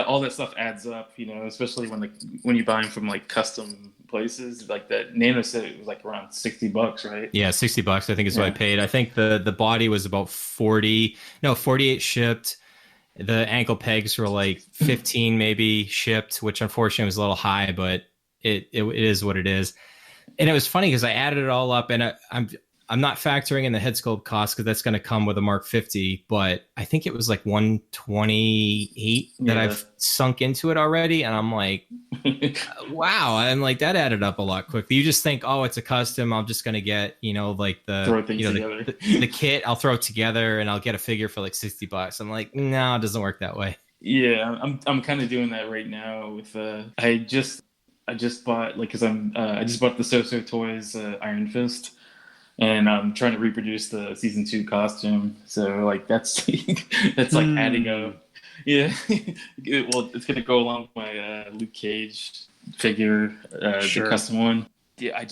[SPEAKER 2] all that stuff adds up, especially when you buy them from like custom places. Like that Nano said it was like around $60, right?
[SPEAKER 1] Yeah, $60 I think is what I paid. I think the body was about 48 shipped. The ankle pegs were like 15 maybe shipped, which unfortunately was a little high, but it is what it is. And it was funny because I added it all up, and I'm not factoring in the head sculpt cost because that's going to come with a Mark 50, but I think it was like 128 that I've sunk into it already. And I'm like, wow. And like that added up a lot quickly. You just think, oh, it's a custom. I'm just going to get, like the kit, I'll throw it together and I'll get a figure for like $60. I'm like, no, it doesn't work that way.
[SPEAKER 2] Yeah. I'm kind of doing that right now with, I just bought like, cause I just bought the So Toys Iron Fist. And I'm trying to reproduce the season 2 costume, so like that's like adding up. Yeah, well, it's gonna go along with my Luke Cage figure, the custom one. Yeah,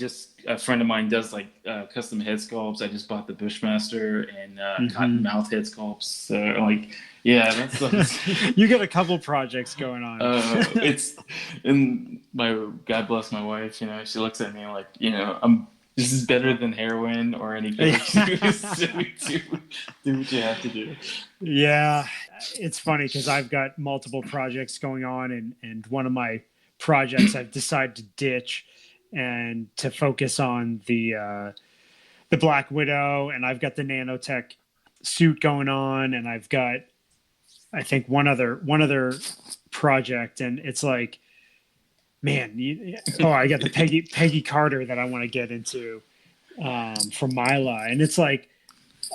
[SPEAKER 2] a friend of mine does like custom head sculpts. I just bought the Bushmaster and cotton mouth head sculpts. So like, yeah, that's
[SPEAKER 3] you got a couple projects going on.
[SPEAKER 2] And God bless my wife. She looks at me like, this is better than heroin or any kind of juice. So do what you have to do.
[SPEAKER 3] Yeah, it's funny because I've got multiple projects going on, and one of my projects I've decided to ditch and to focus on the Black Widow, and I've got the nanotech suit going on, and I've got I think one other project, and it's like, man, I got the Peggy Carter that I want to get into from Mila. And it's like,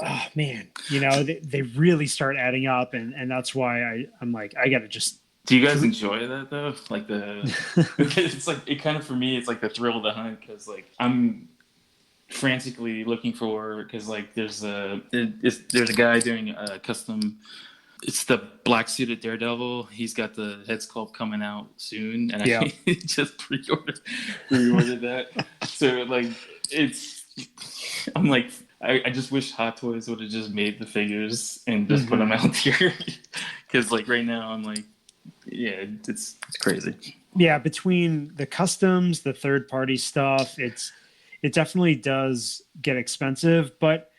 [SPEAKER 3] oh man, they really start adding up. And that's why I'm like, I got to just.
[SPEAKER 2] Do you guys enjoy that though? Like it's like, it kind of, for me, it's like the thrill of the hunt. Cause like I'm frantically looking for, cause like there's a guy doing a custom. It's the black suited Daredevil. He's got the head sculpt coming out soon, and I just pre-ordered that. So like, I'm like I just wish Hot Toys would have just made the figures and just put them out here. Because like right now, I'm like, yeah, it's crazy.
[SPEAKER 3] Yeah, between the customs, the third party stuff, it definitely does get expensive. But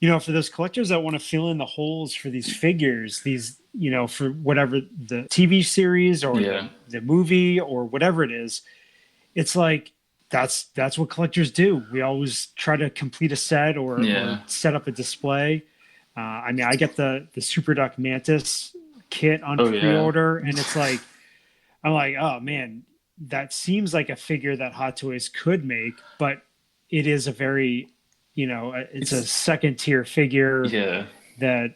[SPEAKER 3] for those collectors that want to fill in the holes for these figures, for whatever the TV series or the movie or whatever it is, it's like that's what collectors do. We always try to complete a set or set up a display. I mean, I get the Super Duck Mantis kit on pre-order, and it's like, I'm like, oh man, that seems like a figure that Hot Toys could make, but it is a very, it's a second tier figure that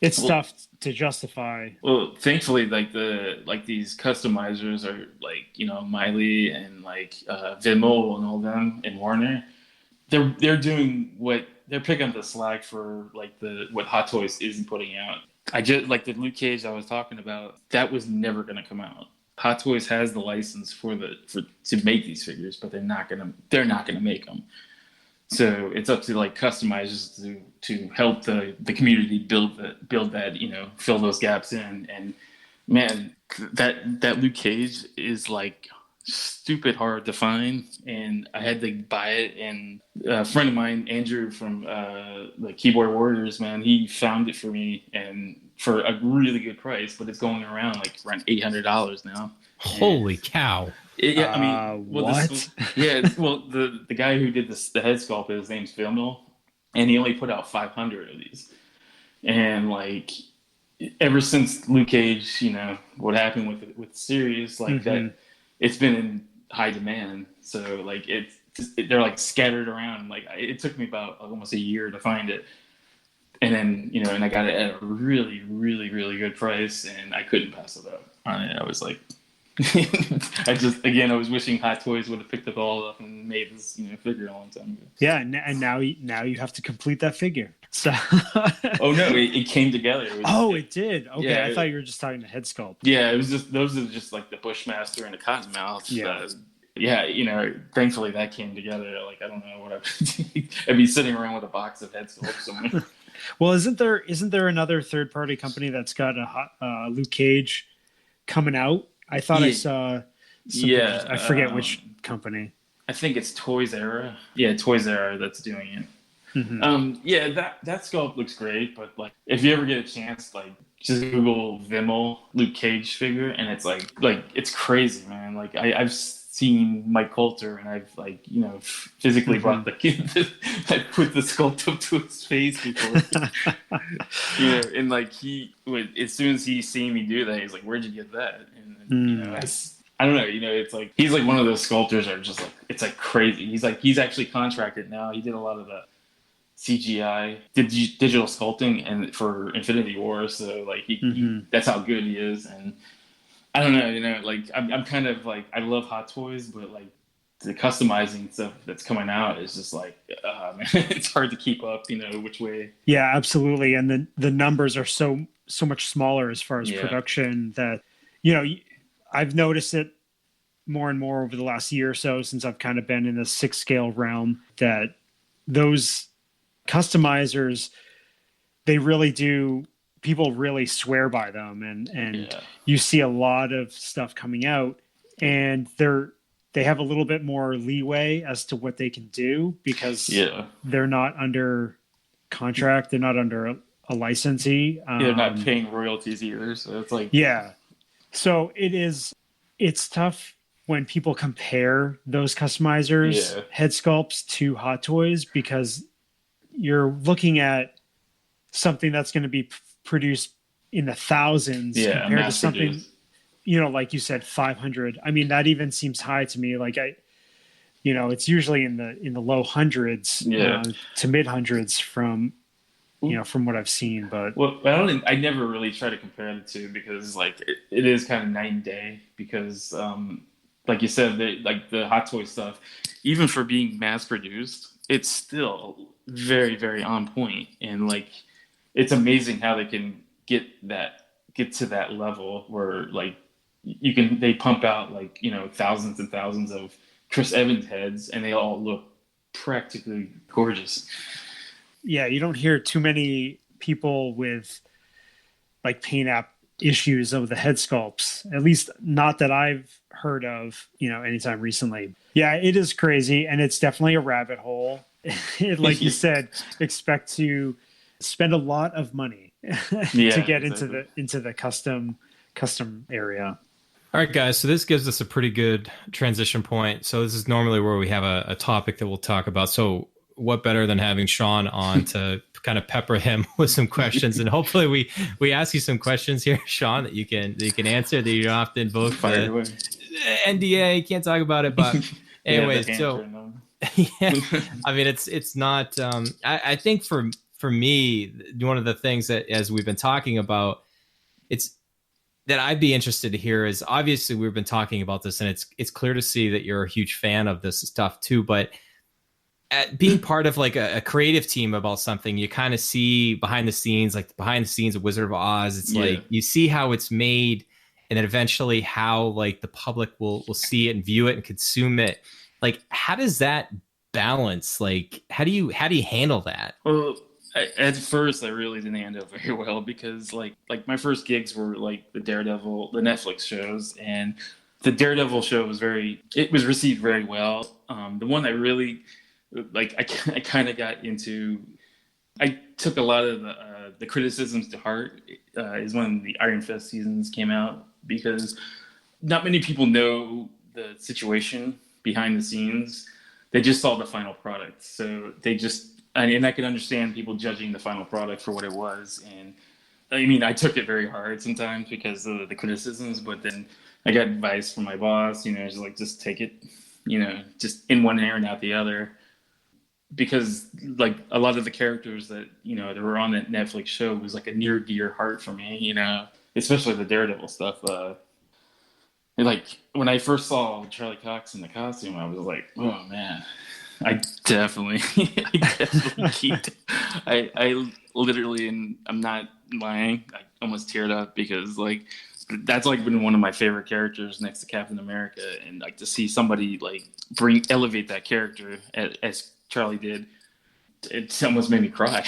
[SPEAKER 3] it's tough to justify.
[SPEAKER 2] Well, thankfully, these customizers are like, Miley and like Vimeo and all them and Warner. They're doing they're picking up the slack for like what Hot Toys isn't putting out. I just like the Luke Cage I was talking about. That was never going to come out. Hot Toys has the license to make these figures, but they're not gonna make them. So it's up to like customizers to help the community build that, fill those gaps in. And man, that Luke Cage is like stupid hard to find, and I had to buy it. And a friend of mine, Andrew from the Keyboard Warriors, man, he found it for me and for a really good price, but it's going around $800 now.
[SPEAKER 1] Holy cow!
[SPEAKER 2] Yeah, I mean,
[SPEAKER 3] what?
[SPEAKER 2] The guy who did the head sculpt, his name's Phil, and he only put out 500 of these. And like, ever since Luke Cage, what happened with the series, like that, it's been in high demand. So like they're like scattered around. Like it took me about almost a year to find it. And then, and I got it at a really, really, really good price, and I couldn't pass it up on it. I was like, I was wishing Hot Toys would have picked it all up and made this, figure a long time ago.
[SPEAKER 3] Yeah, and now you have to complete that figure. So.
[SPEAKER 2] Oh no, it came together.
[SPEAKER 3] It did. Okay, yeah, I thought you were just talking to head sculpt.
[SPEAKER 2] Yeah, it was just those are just like the Bushmaster and the Cottonmouth.
[SPEAKER 3] Yeah.
[SPEAKER 2] Thankfully that came together. Like I don't know what I'd be sitting around with a box of head sculpt somewhere.
[SPEAKER 3] Well, isn't there another third party company that's got a Luke Cage coming out? I thought I saw. Yeah, I forget which company.
[SPEAKER 2] I think it's Toys Era. Yeah, Toys Era that's doing it. That sculpt looks great, but like if you ever get a chance, like just Google Vimeo Luke Cage figure, and it's like it's crazy, man. Like I've seen Mike Coulter, and I've physically brought the kid. I put the sculpt up to his face before. And like as soon as he seen me do that, he's like, "Where'd you get that?" And I don't know. It's like he's like one of those sculptors that are just like it's like crazy. He's actually contracted now. He did a lot of the CGI, digital sculpting, and for Infinity War. So like he that's how good he is. And I don't know, like I'm kind of like I love Hot Toys, but like the customizing stuff that's coming out is just like man, it's hard to keep up. Which way?
[SPEAKER 3] Yeah, absolutely. And the numbers are so much smaller as far as production that I've noticed it more and more over the last year or so since I've kind of been in the 6 scale realm that those customizers, they really do. People really swear by them, and you see a lot of stuff coming out, and they have a little bit more leeway as to what they can do because they're not under contract, they're not under a licensee.
[SPEAKER 2] They're not paying royalties either, so it's like
[SPEAKER 3] so it's tough when people compare those customizers head sculpts to Hot Toys because you're looking at something that's going to be produced in the thousands compared to something like you said 500. I mean that even seems high to me. Like it's usually in the low hundreds to mid hundreds from what I've seen. But
[SPEAKER 2] I never really try to compare the two because like it is kind of night and day because like you said, like the Hot Toy stuff, even for being mass produced, it's still very, very on point. And like, it's amazing how they can get to that level where like they pump out like, thousands and thousands of Chris Evans heads and they all look practically gorgeous.
[SPEAKER 3] you don't hear too many people with like paint app issues of the head sculpts, at least not that I've heard of, anytime recently. Yeah, it is crazy, and it's definitely a rabbit hole. Like you said, expect to spend a lot of money to get into the custom area.
[SPEAKER 1] All right, guys. So this gives us a pretty good transition point. So this is normally where we have a topic that we'll talk about. So what better than having Shawn on to kind of pepper him with some questions, and hopefully we ask you some questions here, Shawn, that you can answer, that you don't have to invoke the NDA. Can't talk about it, but anyways. So yeah, I mean, it's not. I think for me, one of the things that, as we've been talking about, it's that I'd be interested to hear is, obviously we've been talking about this, and it's clear to see that you're a huge fan of this stuff too, but being part of like a creative team about something, you kind of see behind the scenes of Wizard of Oz. It's like you see how it's made, and then eventually how like the public will see it and view it and consume it. Like, how does that balance? Like, how do you handle that?
[SPEAKER 2] Well, at first I really didn't handle it very well, because like my first gigs were like the Netflix shows, and the Daredevil show was received very well. The one I really like, I kind of got into, I took a lot of the criticisms to heart, is when the Iron Fist seasons came out, because not many people know the situation behind the scenes. They just saw the final product. So and I can understand people judging the final product for what it was. And I mean, I took it very hard sometimes because of the criticisms, but then I got advice from my boss, it's like, just take it, just in one ear and out the other. Because like a lot of the characters that that were on that Netflix show was like a near dear heart for me, especially the Daredevil stuff. Like when I first saw Charlie Cox in the costume, I was like, oh man, I definitely keep. I literally, and I'm not lying, I almost teared up, because like that's like been one of my favorite characters next to Captain America, and like to see somebody like elevate that character as Charlie did, it almost made me cry.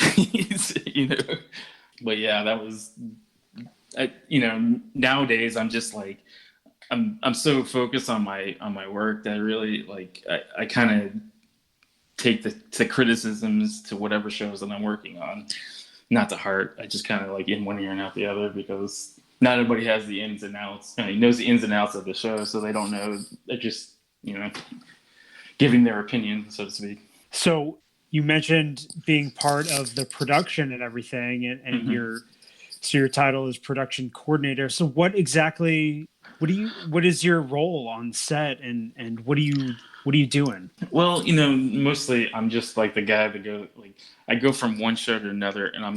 [SPEAKER 2] But yeah, that was, nowadays I'm just like, I'm so focused on my work that I really like, I kind of take the criticisms to whatever shows that I'm working on, not to heart. I just kind of like in one ear and out the other, because not everybody has the ins and outs. Knows the ins and outs of the show, so they don't know. They're just giving their opinion, so to speak.
[SPEAKER 3] So you mentioned being part of the production and everything, and mm-hmm. your title is production coordinator. So what is your role on set, and what are you doing?
[SPEAKER 2] Well, mostly I'm just like the guy that I go from one show to another, and I'm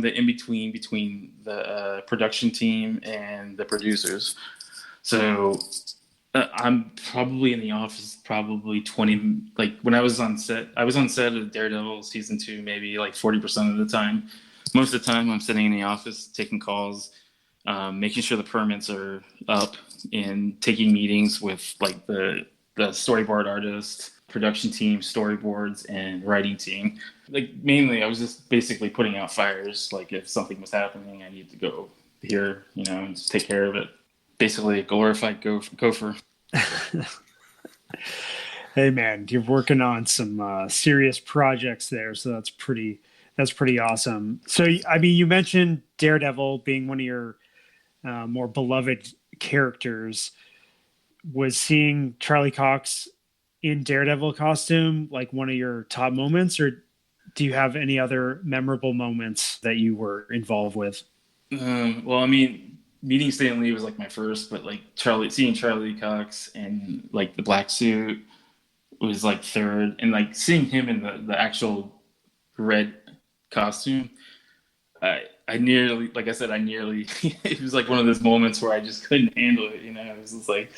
[SPEAKER 2] the in between the production team and the producers. So I'm probably in the office probably 20, like when I was on set of Daredevil season 2, maybe like 40% of the time. Most of the time I'm sitting in the office taking calls, making sure the permits are up, and taking meetings with like the storyboard artist, production team, storyboards, and writing team. Like mainly I was just basically putting out fires. Like if something was happening, I need to go here, and just take care of it. Basically a glorified gopher.
[SPEAKER 3] Hey man, you're working on some serious projects there, so that's pretty awesome. So I mean, you mentioned Daredevil being one of your more beloved characters. Was seeing Charlie Cox in Daredevil costume like one of your top moments, or do you have any other memorable moments that you were involved with?
[SPEAKER 2] Well, I mean, meeting Stan Lee was like my first, but like seeing Charlie Cox and like the black suit was like third, and like seeing him in the actual red costume, I nearly it was like one of those moments where I just couldn't handle it. It was just like,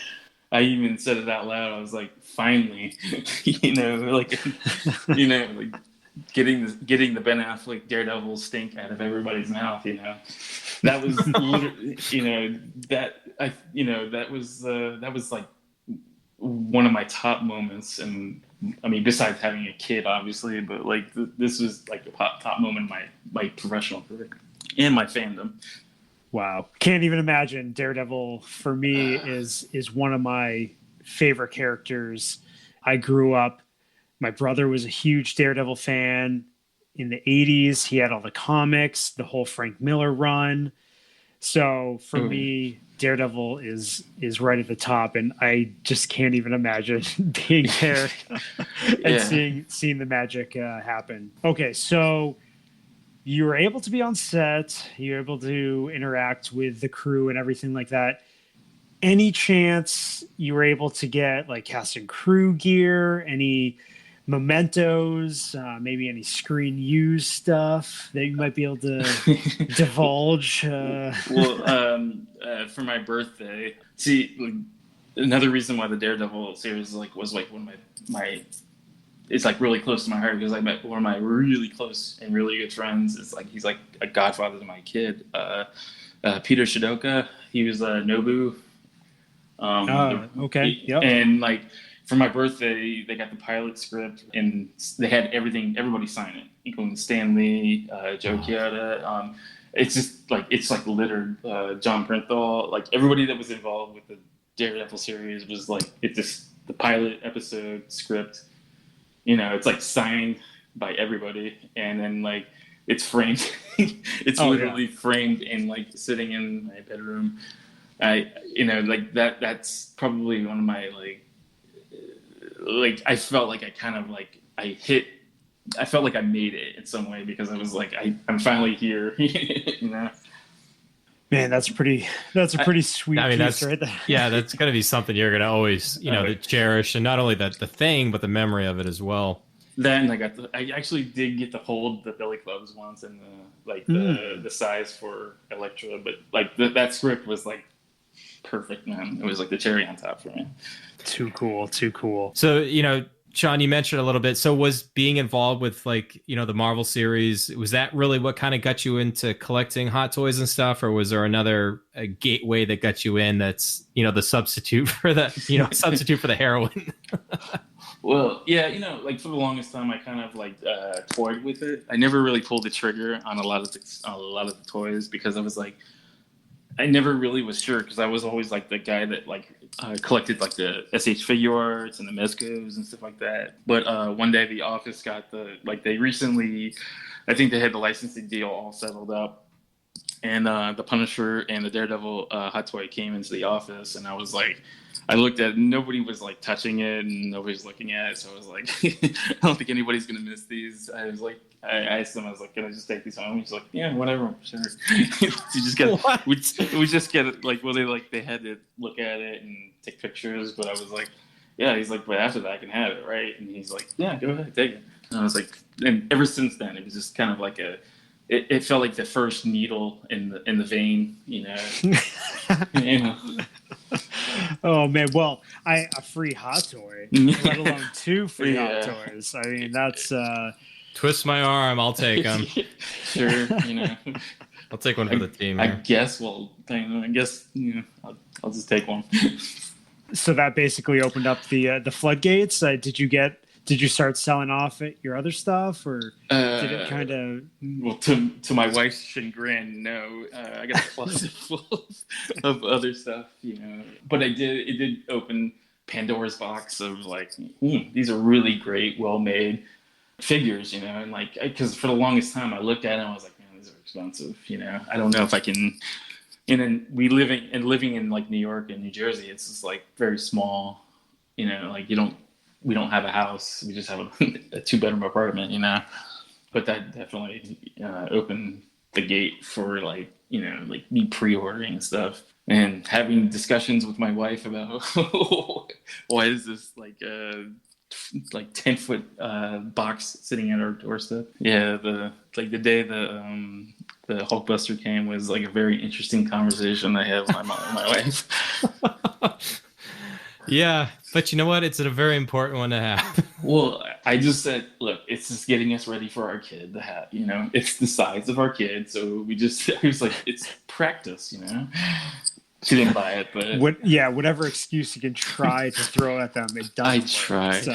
[SPEAKER 2] I even said it out loud. I was like, finally, like getting the Ben Affleck Daredevil stink out of everybody's mouth. That was that was like one of my top moments, and I mean, besides having a kid, obviously, but like this was like a top moment in my professional career and my fandom.
[SPEAKER 3] Wow. Can't even imagine. Daredevil for me is one of my favorite characters. I grew up, my brother was a huge Daredevil fan in the 80s. He had all the comics, the whole Frank Miller run. So for me, Daredevil is right at the top, and I just can't even imagine being there and seeing the magic happen. Okay, so you were able to be on set, you were able to interact with the crew and everything like that. Any chance you were able to get like cast and crew gear, any mementos, maybe any screen use stuff that you might be able to divulge?
[SPEAKER 2] For my birthday, another reason why the Daredevil series was like one of my it's like really close to my heart because I met one of my really close and really good friends. It's like he's like a godfather to my kid. Peter Shidoka, he was Nobu.
[SPEAKER 3] Okay. Yep.
[SPEAKER 2] And like for my birthday, they got the pilot script and they had everybody sign it, including Stan Lee, Joe Chioda. It's just like littered. John Printhal, like everybody that was involved with the Daredevil series was like the pilot episode script. You know, it's like signed by everybody, and then like it's framed. It's literally framed and like sitting in my bedroom. Like that's probably one of my like I felt like I kind of like I felt like I made it in some way because I was like I'm finally here. You know.
[SPEAKER 3] Man, that's a pretty sweet piece right there.
[SPEAKER 1] Yeah, that's going to be something you're going to always, to cherish, and not only the thing, but the memory of it as well.
[SPEAKER 2] Then I actually did get to hold the Billy Clubs once and the size for Elektra, but like that script was like perfect, man. It was like the cherry on top for me.
[SPEAKER 3] Too cool.
[SPEAKER 1] So, Shawn, you mentioned a little bit. So was being involved with the Marvel series, was that really what kind of got you into collecting Hot Toys and stuff? Or was there another gateway that got you in that's, the substitute for the heroin?
[SPEAKER 2] Well, yeah, like for the longest time, I kind of toyed with it. I never really pulled the trigger on a lot of the toys because I was like, I never really was sure because I was always like the guy that collected like the SH figure arts and the Mezcos and stuff like that. But one day the office got they recently, I think they had the licensing deal all settled up, and the Punisher and the Daredevil hot toy came into the office, and I was like, I looked at it, nobody was like touching it and nobody's looking at it, so I was like, I don't think anybody's gonna miss these. I was like, I asked them, I was like, can I just take these home? He's like, yeah, whatever, sure. We just get it, they had to look at it and take pictures, but I was like, yeah. He's like, but after that I can have it, right? And he's like, yeah, go ahead, take it. And I was like, and ever since then it was just kind of like it felt like the first needle in the vein,
[SPEAKER 3] Oh man, well, a free hot toy, let alone 2 free hot toys. I mean, that's
[SPEAKER 1] twist my arm, I'll take them.
[SPEAKER 2] Sure,
[SPEAKER 1] I'll take one for the team.
[SPEAKER 2] I guess. Well, I guess I'll just take one.
[SPEAKER 3] So that basically opened up the floodgates. Did you start selling off your other stuff, or did it kind of?
[SPEAKER 2] Well, to my wife's chagrin, no. I got a closet full of other stuff, But it did open Pandora's box of these are really great, well-made figures, and because for the longest time I looked at them, I was like, man, these are expensive, I don't know if I can. And then living in New York and New Jersey, it's just very small, we don't have a house. We just have a 2-bedroom apartment, But that definitely opened the gate for me pre-ordering and stuff and having discussions with my wife about why is this 10-foot box sitting at our doorstep. Yeah, the day the Hulkbuster came was a very interesting conversation I had with my wife.
[SPEAKER 1] Yeah, but you know what? It's a very important one to have.
[SPEAKER 2] Well, I just said, look, it's just getting us ready for our kid to have, it's the size of our kid. So it was like, it's practice, She didn't buy it, but
[SPEAKER 3] whatever excuse you can try to throw at them, it doesn't.
[SPEAKER 2] I try.
[SPEAKER 3] So.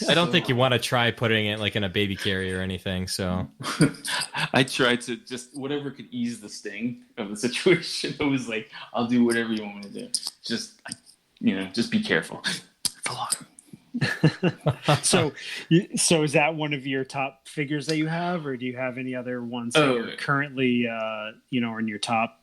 [SPEAKER 1] I don't think you want to try putting it like in a baby carrier or anything. So
[SPEAKER 2] I tried to just whatever could ease the sting of the situation. It was like, I'll do whatever you want me to do. Just be careful. It's a lot.
[SPEAKER 3] So is that one of your top figures that you have, or do you have any other ones that are currently are in your top?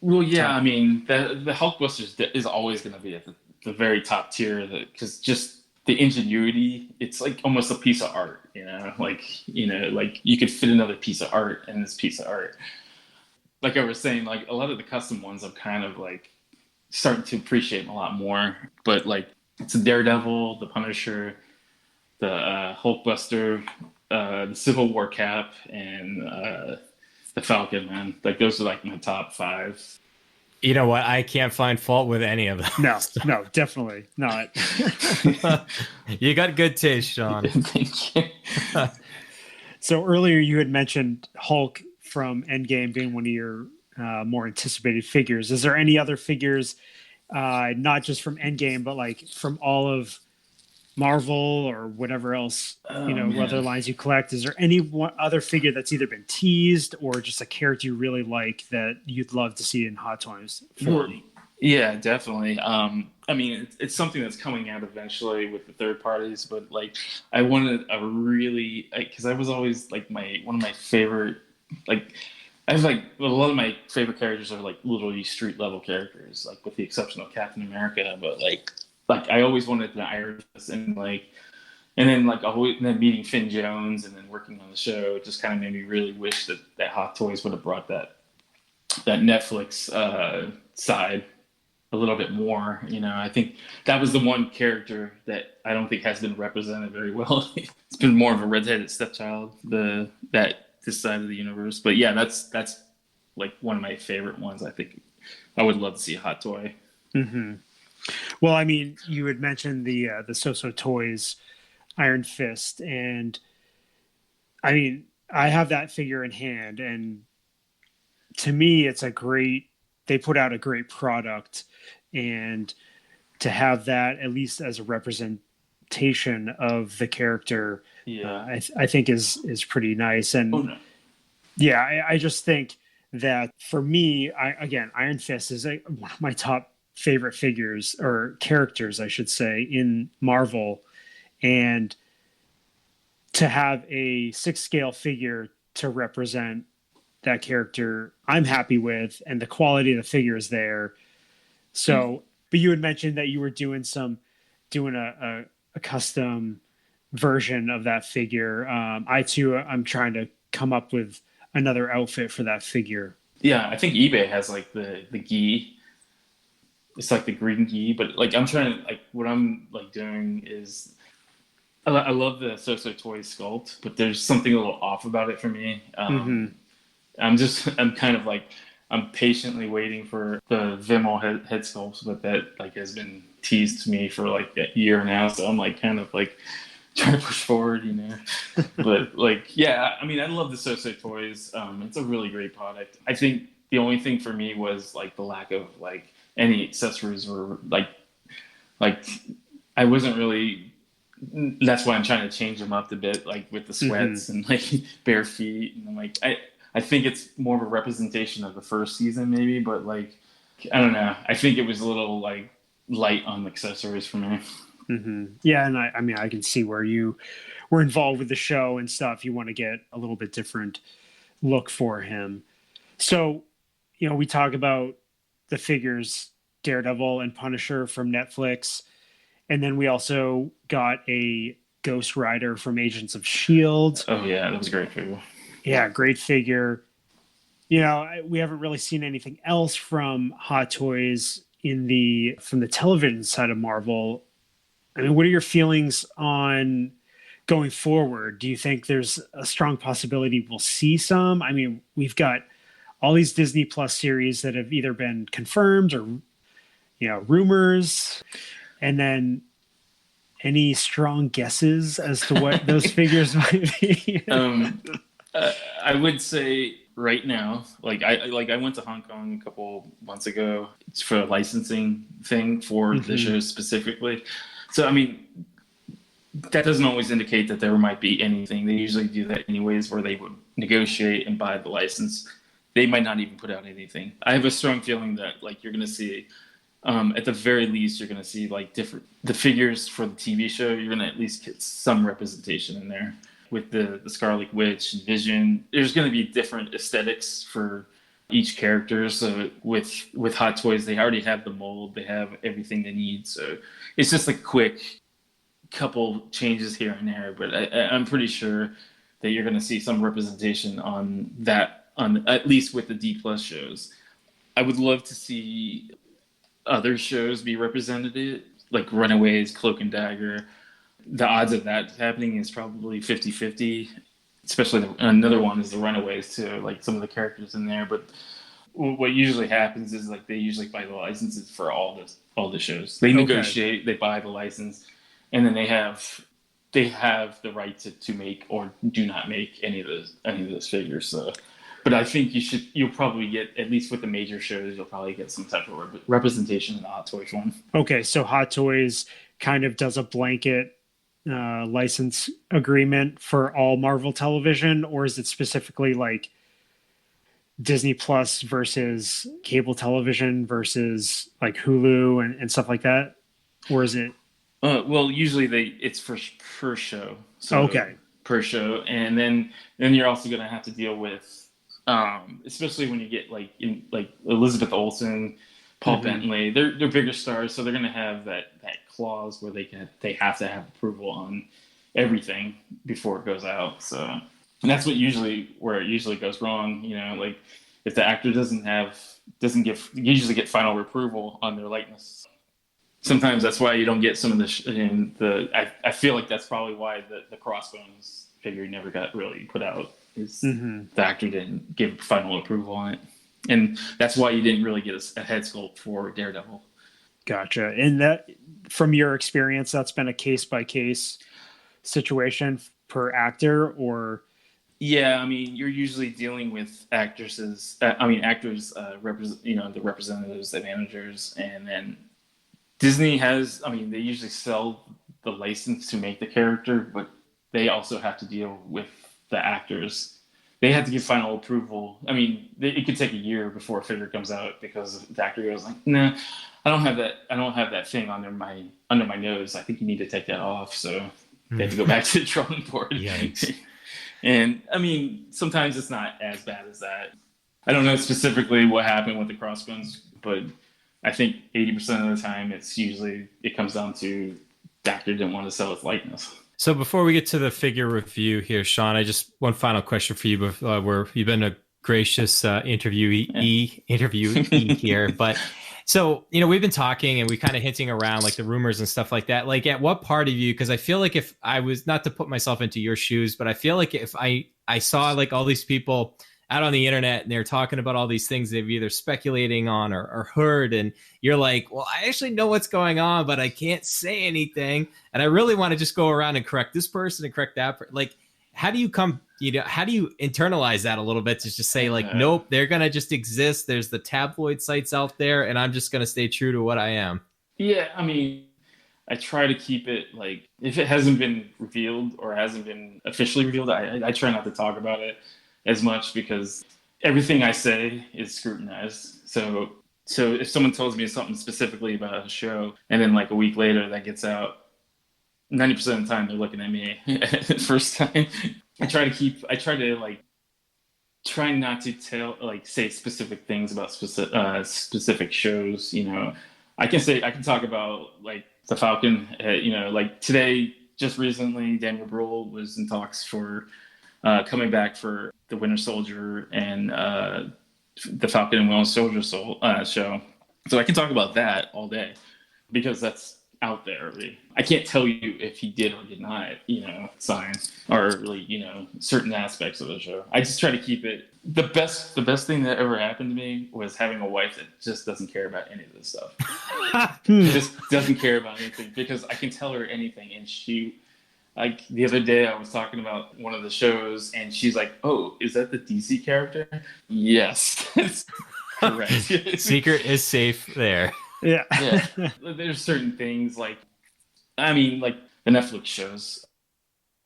[SPEAKER 2] Well, yeah, I mean, the Hulkbusters is always going to be at the very top tier, because just the ingenuity, it's like almost a piece of art, like you could fit another piece of art in this piece of art. Like I was saying, like a lot of the custom ones I'm kind of like starting to appreciate a lot more, but like it's the Daredevil, the Punisher, the Hulkbuster, the Civil War Cap, and the Falcon, man. Like those are like my top 5.
[SPEAKER 1] You know what? I can't find fault with any of them.
[SPEAKER 3] No, definitely not.
[SPEAKER 1] You got good taste, Shawn.
[SPEAKER 2] Thank you.
[SPEAKER 3] So earlier you had mentioned Hulk from Endgame being one of your more anticipated figures. Is there any other figures, not just from Endgame, but like from all of Marvel or whatever else, other lines you collect? Is there any other figure that's either been teased or just a character you really like that you'd love to see in Hot Toys?
[SPEAKER 2] Yeah, definitely. I mean, it's something that's coming out eventually with the third parties, but like I wanted a really, because I was always like one of my favorite, like I have like a lot of my favorite characters are like literally street level characters, like with the exception of Captain America, but like I always wanted the Iron Fist, and then meeting Finn Jones and then working on the show just kind of made me really wish that Hot Toys would have brought that Netflix side a little bit more. I think that was the one character that I don't think has been represented very well. It's been more of a redheaded stepchild, this side of the universe. But yeah, that's like one of my favorite ones. I think I would love to see a Hot Toy.
[SPEAKER 3] Mm-hmm. Well, I mean, you had mentioned the So-So Toys Iron Fist, and I mean, I have that figure in hand, and to me, they put out a great product, and to have that at least as a representation of the character, I think is pretty nice. And I just think that for me, Iron Fist is one of my top favorite figures, or characters I should say, in Marvel, and to have a 6 scale figure to represent that character I'm happy with, and the quality of the figure is there. So but you had mentioned that you were doing a custom version of that figure. I'm trying to come up with another outfit for that figure.
[SPEAKER 2] Yeah, I think eBay has like the gi. It's like the green gi, but like I'm trying to, like what I'm like doing is I love the So-So Toys sculpt, but there's something a little off about it for me. I'm kind of like, I'm patiently waiting for the Vimmel head sculpt, but that like has been teased to me for like a year now. So I'm like kind of like trying to push forward, but like, yeah, I mean, I love the So-So Toys. It's a really great product. I think the only thing for me was like the lack of like any accessories, or like I wasn't really, that's why I'm trying to change them up a bit, like with the sweats and like bare feet. And I'm like, I think it's more of a representation of the first season maybe, but like, I don't know. I think it was a little like light on accessories for me.
[SPEAKER 3] Mm-hmm. Yeah. And I mean, I can see where you were involved with the show and stuff. You want to get a little bit different look for him. So, we talk about the figures, Daredevil and Punisher from Netflix. And then we also got a Ghost Rider from Agents of S.H.I.E.L.D.
[SPEAKER 2] Oh, yeah, that was a great figure.
[SPEAKER 3] Yeah, great figure. We haven't really seen anything else from Hot Toys from the television side of Marvel. I mean, what are your feelings on going forward? Do you think there's a strong possibility we'll see some? I mean, we've got all these Disney Plus series that have either been confirmed or, rumors. And then any strong guesses as to what those figures might be?
[SPEAKER 2] I would say right now, I went to Hong Kong a couple months ago for a licensing thing for the show specifically. So I mean, that doesn't always indicate that there might be anything. They usually do that anyways, where they would negotiate and buy the license. They might not even put out anything. I have a strong feeling that like you're going to see, at the very least, you're going to see like the figures for the TV show. You're going to at least get some representation in there with the Scarlet Witch and Vision. There's going to be different aesthetics for each character. So with Hot Toys, they already have the mold. They have everything they need. So it's just a quick couple changes here and there. But I'm pretty sure that you're going to see some representation on that, on at least with the D+ shows. I would love to see other shows be represented, like Runaways, Cloak and Dagger. The odds of that happening is probably 50-50, especially another one is the Runaways too, like some of the characters in there. But what usually happens is like they usually buy the licenses for all the shows. They negotiate, they buy the license, and then they have the right to make or do not make any of those figures. So, but I think you'll probably get, at least with the major shows, you'll probably get some type of representation in the Hot Toys one.
[SPEAKER 3] Okay, so Hot Toys kind of does a blanket license agreement for all Marvel television, or is it specifically like Disney Plus versus cable television versus like Hulu and stuff like that? Or is it?
[SPEAKER 2] Well, usually it's per show. So
[SPEAKER 3] okay.
[SPEAKER 2] Per show. And then you're also going to have to deal with, especially when you get like Elizabeth Olsen, Paul Bentley, they're bigger stars. So they're going to have that clause where they have to have approval on everything before it goes out. So, and that's where it usually goes wrong. You know, like if the actor doesn't usually get final approval on their likeness. Sometimes that's why you don't get some of I feel like that's probably why the Crossbones figure never got really put out, is the actor didn't give final approval on it. And that's why you didn't really get a head sculpt for Daredevil.
[SPEAKER 3] Gotcha. And that, from your experience, that's been a case-by-case situation per actor, or?
[SPEAKER 2] Yeah, I mean, you're usually dealing with actors, the representatives, the managers, and then Disney they usually sell the license to make the character, but they also have to deal with the actors. They have to give final approval. I mean, it could take a year before a figure comes out because the actor goes like, "Nah, I don't have that thing under my nose. I think you need to take that off." So they have to go back to the drawing board.
[SPEAKER 1] Yikes.
[SPEAKER 2] And I mean, sometimes it's not as bad as that. I don't know specifically what happened with the Crossbones, but I think 80% of the time it comes down to the actor didn't want to sell his likeness.
[SPEAKER 1] So before we get to the figure review here, Shawn, one final question for you. Where you've been a gracious interviewee here, but so we've been talking and we kind of hinting around like the rumors and stuff like that. Like, at what part of you? Because I feel like if I was, not to put myself into your shoes, but I feel like if I saw like all these people out on the internet and they're talking about all these things they've either speculating on or heard, and you're like, well, I actually know what's going on, but I can't say anything, and I really want to just go around and correct this person and correct that like, how do you internalize that a little bit to just say like, nope, they're gonna just exist, there's the tabloid sites out there, and I'm just gonna stay true to what I am?
[SPEAKER 2] Yeah, I mean, I try to keep it like, if it hasn't been revealed or hasn't been officially revealed, I try not to talk about it as much, because everything I say is scrutinized. So if someone tells me something specifically about a show and then like a week later that gets out, 90% of the time they're looking at me the first time. I try not to say specific things about specific shows. I can talk about like the Falcon, like today, just recently, Daniel Bruhl was in talks for coming back for the Winter Soldier and the Falcon and Winter Soldier show. So I can talk about that all day because that's out there already. I can't tell you if he did or did not, sign or really, certain aspects of the show. I just try to keep it. The best thing that ever happened to me was having a wife that just doesn't care about any of this stuff. Just doesn't care about anything, because I can tell her anything and Like the other day, I was talking about one of the shows, and she's like, "Oh, is that the DC character?" Yes, correct.
[SPEAKER 1] Secret is safe there.
[SPEAKER 3] Yeah.
[SPEAKER 2] Yeah, there's certain things like, I mean, like the Netflix shows.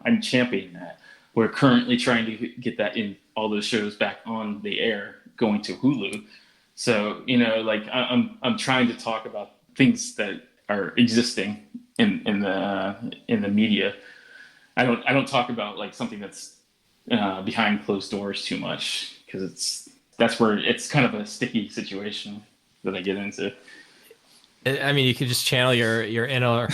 [SPEAKER 2] I'm championing that. We're currently trying to get that in all those shows back on the air, going to Hulu. So like I'm trying to talk about things that are existing in the media. I don't talk about like something that's behind closed doors too much, because that's where it's kind of a sticky situation that I get into.
[SPEAKER 1] I mean, you could just channel your inner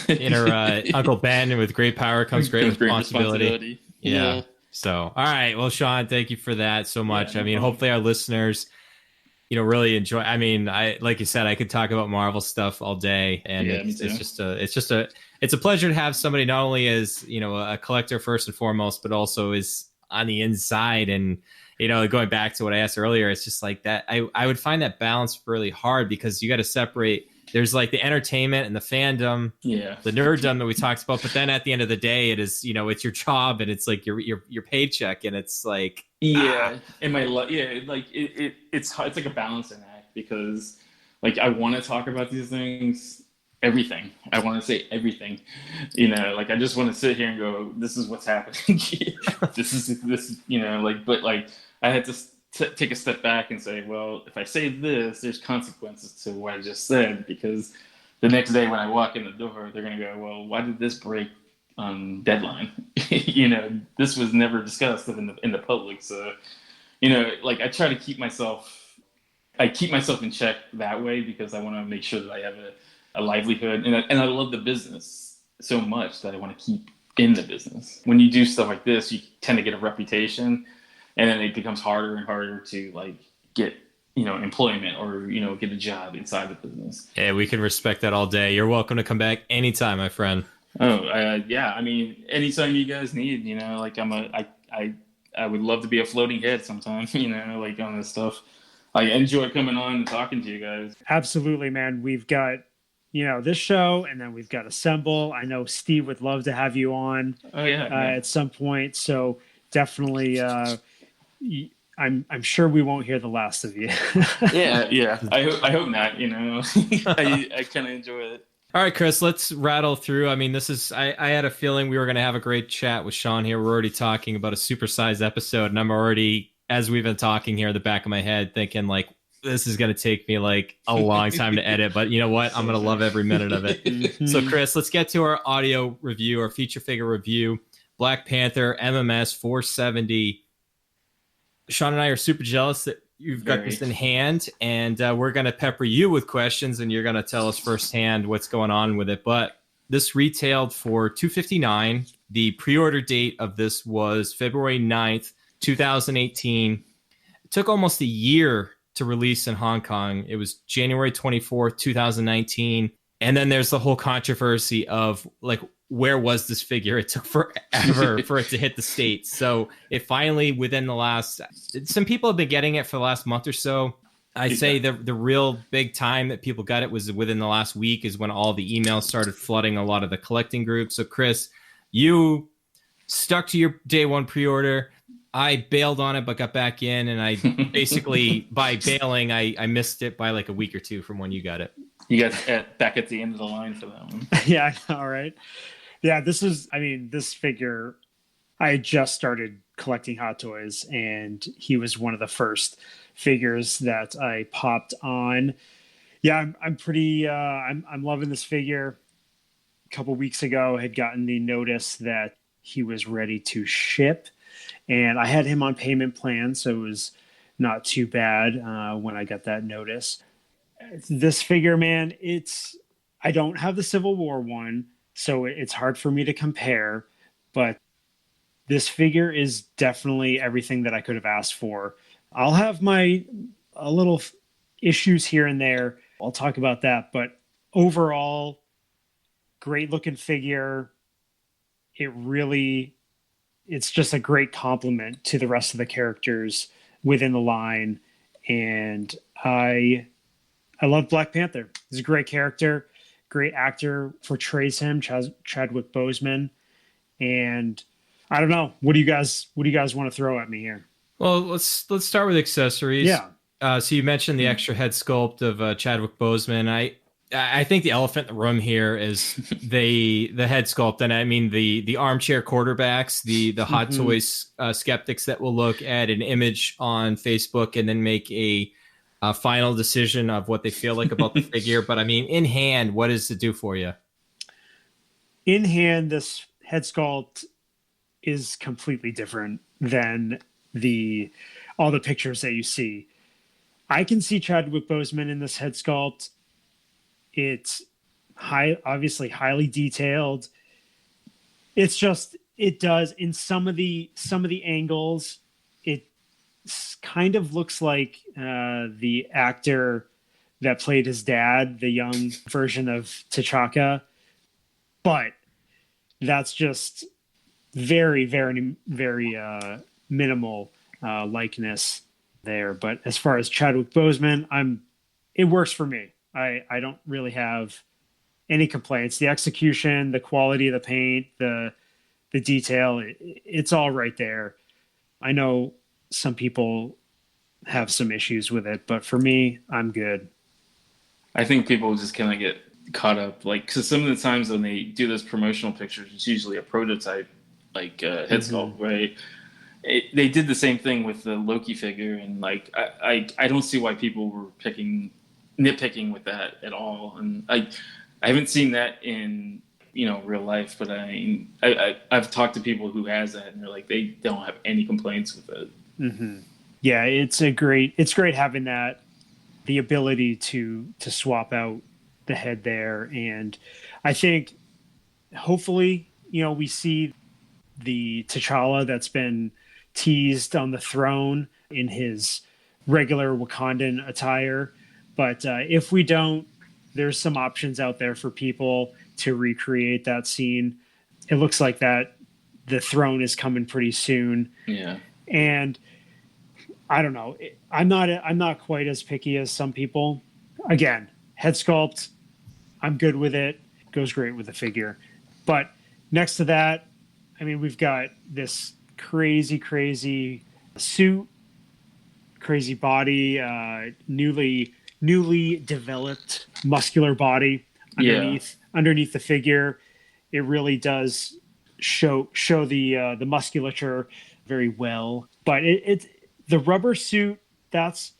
[SPEAKER 1] Uncle Ben, and with great power comes great responsibility. Yeah. So, all right. Well, Shawn, thank you for that so much.
[SPEAKER 2] Yeah,
[SPEAKER 1] I mean, hopefully our listeners, really enjoy. I mean, like you said, I could talk about Marvel stuff all day, and it's a pleasure to have somebody not only as a collector first and foremost, but also is on the inside. And going back to what I asked earlier, it's just like that. I would find that balance really hard, because you got to separate. There's like the entertainment and the fandom, the nerddom that we talked about, but then at the end of the day, it is it's your job, and it's like your paycheck, and it's like
[SPEAKER 2] and my like it's like a balancing act, because like I want to talk about these things, everything. I want to say everything, like I just want to sit here and go, this is what's happening. this but like I had to take a step back and say, well, if I say this, there's consequences to what I just said, because the next day when I walk in the door, they're going to go, well, why did this break on deadline? This was never discussed in the public. So, like I try to keep myself in check that way, because I want to make sure that I have a livelihood, and I love the business so much that I want to keep in the business. When you do stuff like this, you tend to get a reputation, and then it becomes harder and harder to like get employment or get a job inside the business.
[SPEAKER 1] Yeah, we can respect that all day. You're welcome to come back anytime, my friend.
[SPEAKER 2] Oh, yeah. I mean, anytime you guys need, like I would love to be a floating head sometime, like on this stuff. I enjoy coming on and talking to you guys.
[SPEAKER 3] Absolutely, man. We've got this show, and then we've got Assemble. I know Steve would love to have you on.
[SPEAKER 2] Oh yeah.
[SPEAKER 3] At some point. So definitely. I'm sure we won't hear the last of you.
[SPEAKER 2] yeah. I hope not. I kind of enjoy it.
[SPEAKER 1] All right, Chris, let's rattle through. I mean, this is I had a feeling we were going to have a great chat with Shawn here. We're already talking about a supersized episode, and I'm already, as we've been talking here, in the back of my head thinking like, this is going to take me like a long time to edit, but you know what? I'm going to love every minute of it. So, Chris, let's get to our audio review, our feature figure review. Black Panther MMS 470. Shawn and I are super jealous that you've got this in hand, and we're going to pepper you with questions, and you're going to tell us firsthand what's going on with it. But this retailed for $259. The pre-order date of this was February 9th, 2018. It took almost a year to release in Hong Kong. It was January 24th, 2019. And then there's the whole controversy of like, where was this figure? It took forever for it to hit the States. So it finally, within the last, some people have been getting it for the last month or so. I'd say the real big time that people got it was within the last week, is when all the emails started flooding a lot of the collecting groups. So Chris, you stuck to your day one pre-order. I bailed on it, but got back in, and I basically, by bailing, I missed it by like a week or two from when you got it.
[SPEAKER 2] You got back at the end of the line for that one.
[SPEAKER 3] Yeah, all right. Yeah, this figure, I had just started collecting Hot Toys, and he was one of the first figures that I popped on. Yeah, I'm pretty, I'm loving this figure. A couple weeks ago, I had gotten the notice that he was ready to ship, and I had him on payment plan, so it was not too bad when I got that notice. This figure, man, I don't have the Civil War one, so it's hard for me to compare, but this figure is definitely everything that I could have asked for. I'll have my little issues here and there. I'll talk about that, but overall, great looking figure. It's just a great compliment to the rest of the characters within the line, and I love Black Panther. He's a great character, great actor portrays him, Chadwick Boseman, And I don't know. What do you guys want to throw at me here?
[SPEAKER 1] Well, let's start with accessories.
[SPEAKER 3] Yeah.
[SPEAKER 1] So you mentioned the extra head sculpt of Chadwick Boseman. I think the elephant in the room here is the head sculpt, and I mean the armchair quarterbacks, the Hot Toys skeptics that will look at an image on Facebook and then make a final decision of what they feel like about the figure. But I mean, in hand, what does it do for you?
[SPEAKER 3] In hand, this head sculpt is completely different than all the pictures that you see. I can see Chadwick Boseman in this head sculpt. It's obviously highly detailed. It's just, it does in some of the angles, it kind of looks like the actor that played his dad, the young version of T'Chaka, but that's just very, very, very minimal likeness there. But as far as Chadwick Boseman, it works for me. I don't really have any complaints. The execution, the quality of the paint, the detail, it's all right there. I know some people have some issues with it, but for me, I'm good.
[SPEAKER 2] I think people just kind of get caught up, like, because some of the times when they do those promotional pictures, it's usually a prototype, like head sculpt, right? They did the same thing with the Loki figure, and like I don't see why people were nitpicking with that at all. And I haven't seen that in real life, but I've talked to people who has that, and they're like they don't have any complaints with it.
[SPEAKER 3] Mm-hmm. Yeah, it's great having that, the ability to swap out the head there. And I think hopefully we see the T'Challa that's been teased on the throne in his regular Wakandan attire. But if we don't, there's some options out there for people to recreate that scene. It looks like that the throne is coming pretty soon.
[SPEAKER 2] Yeah.
[SPEAKER 3] And I don't know. I'm not quite as picky as some people. Again, head sculpt, I'm good with it. Goes great with the figure. But next to that, I mean, we've got this crazy suit, crazy body, newly developed muscular body underneath the figure. It really does show the musculature very well. But the rubber suit, it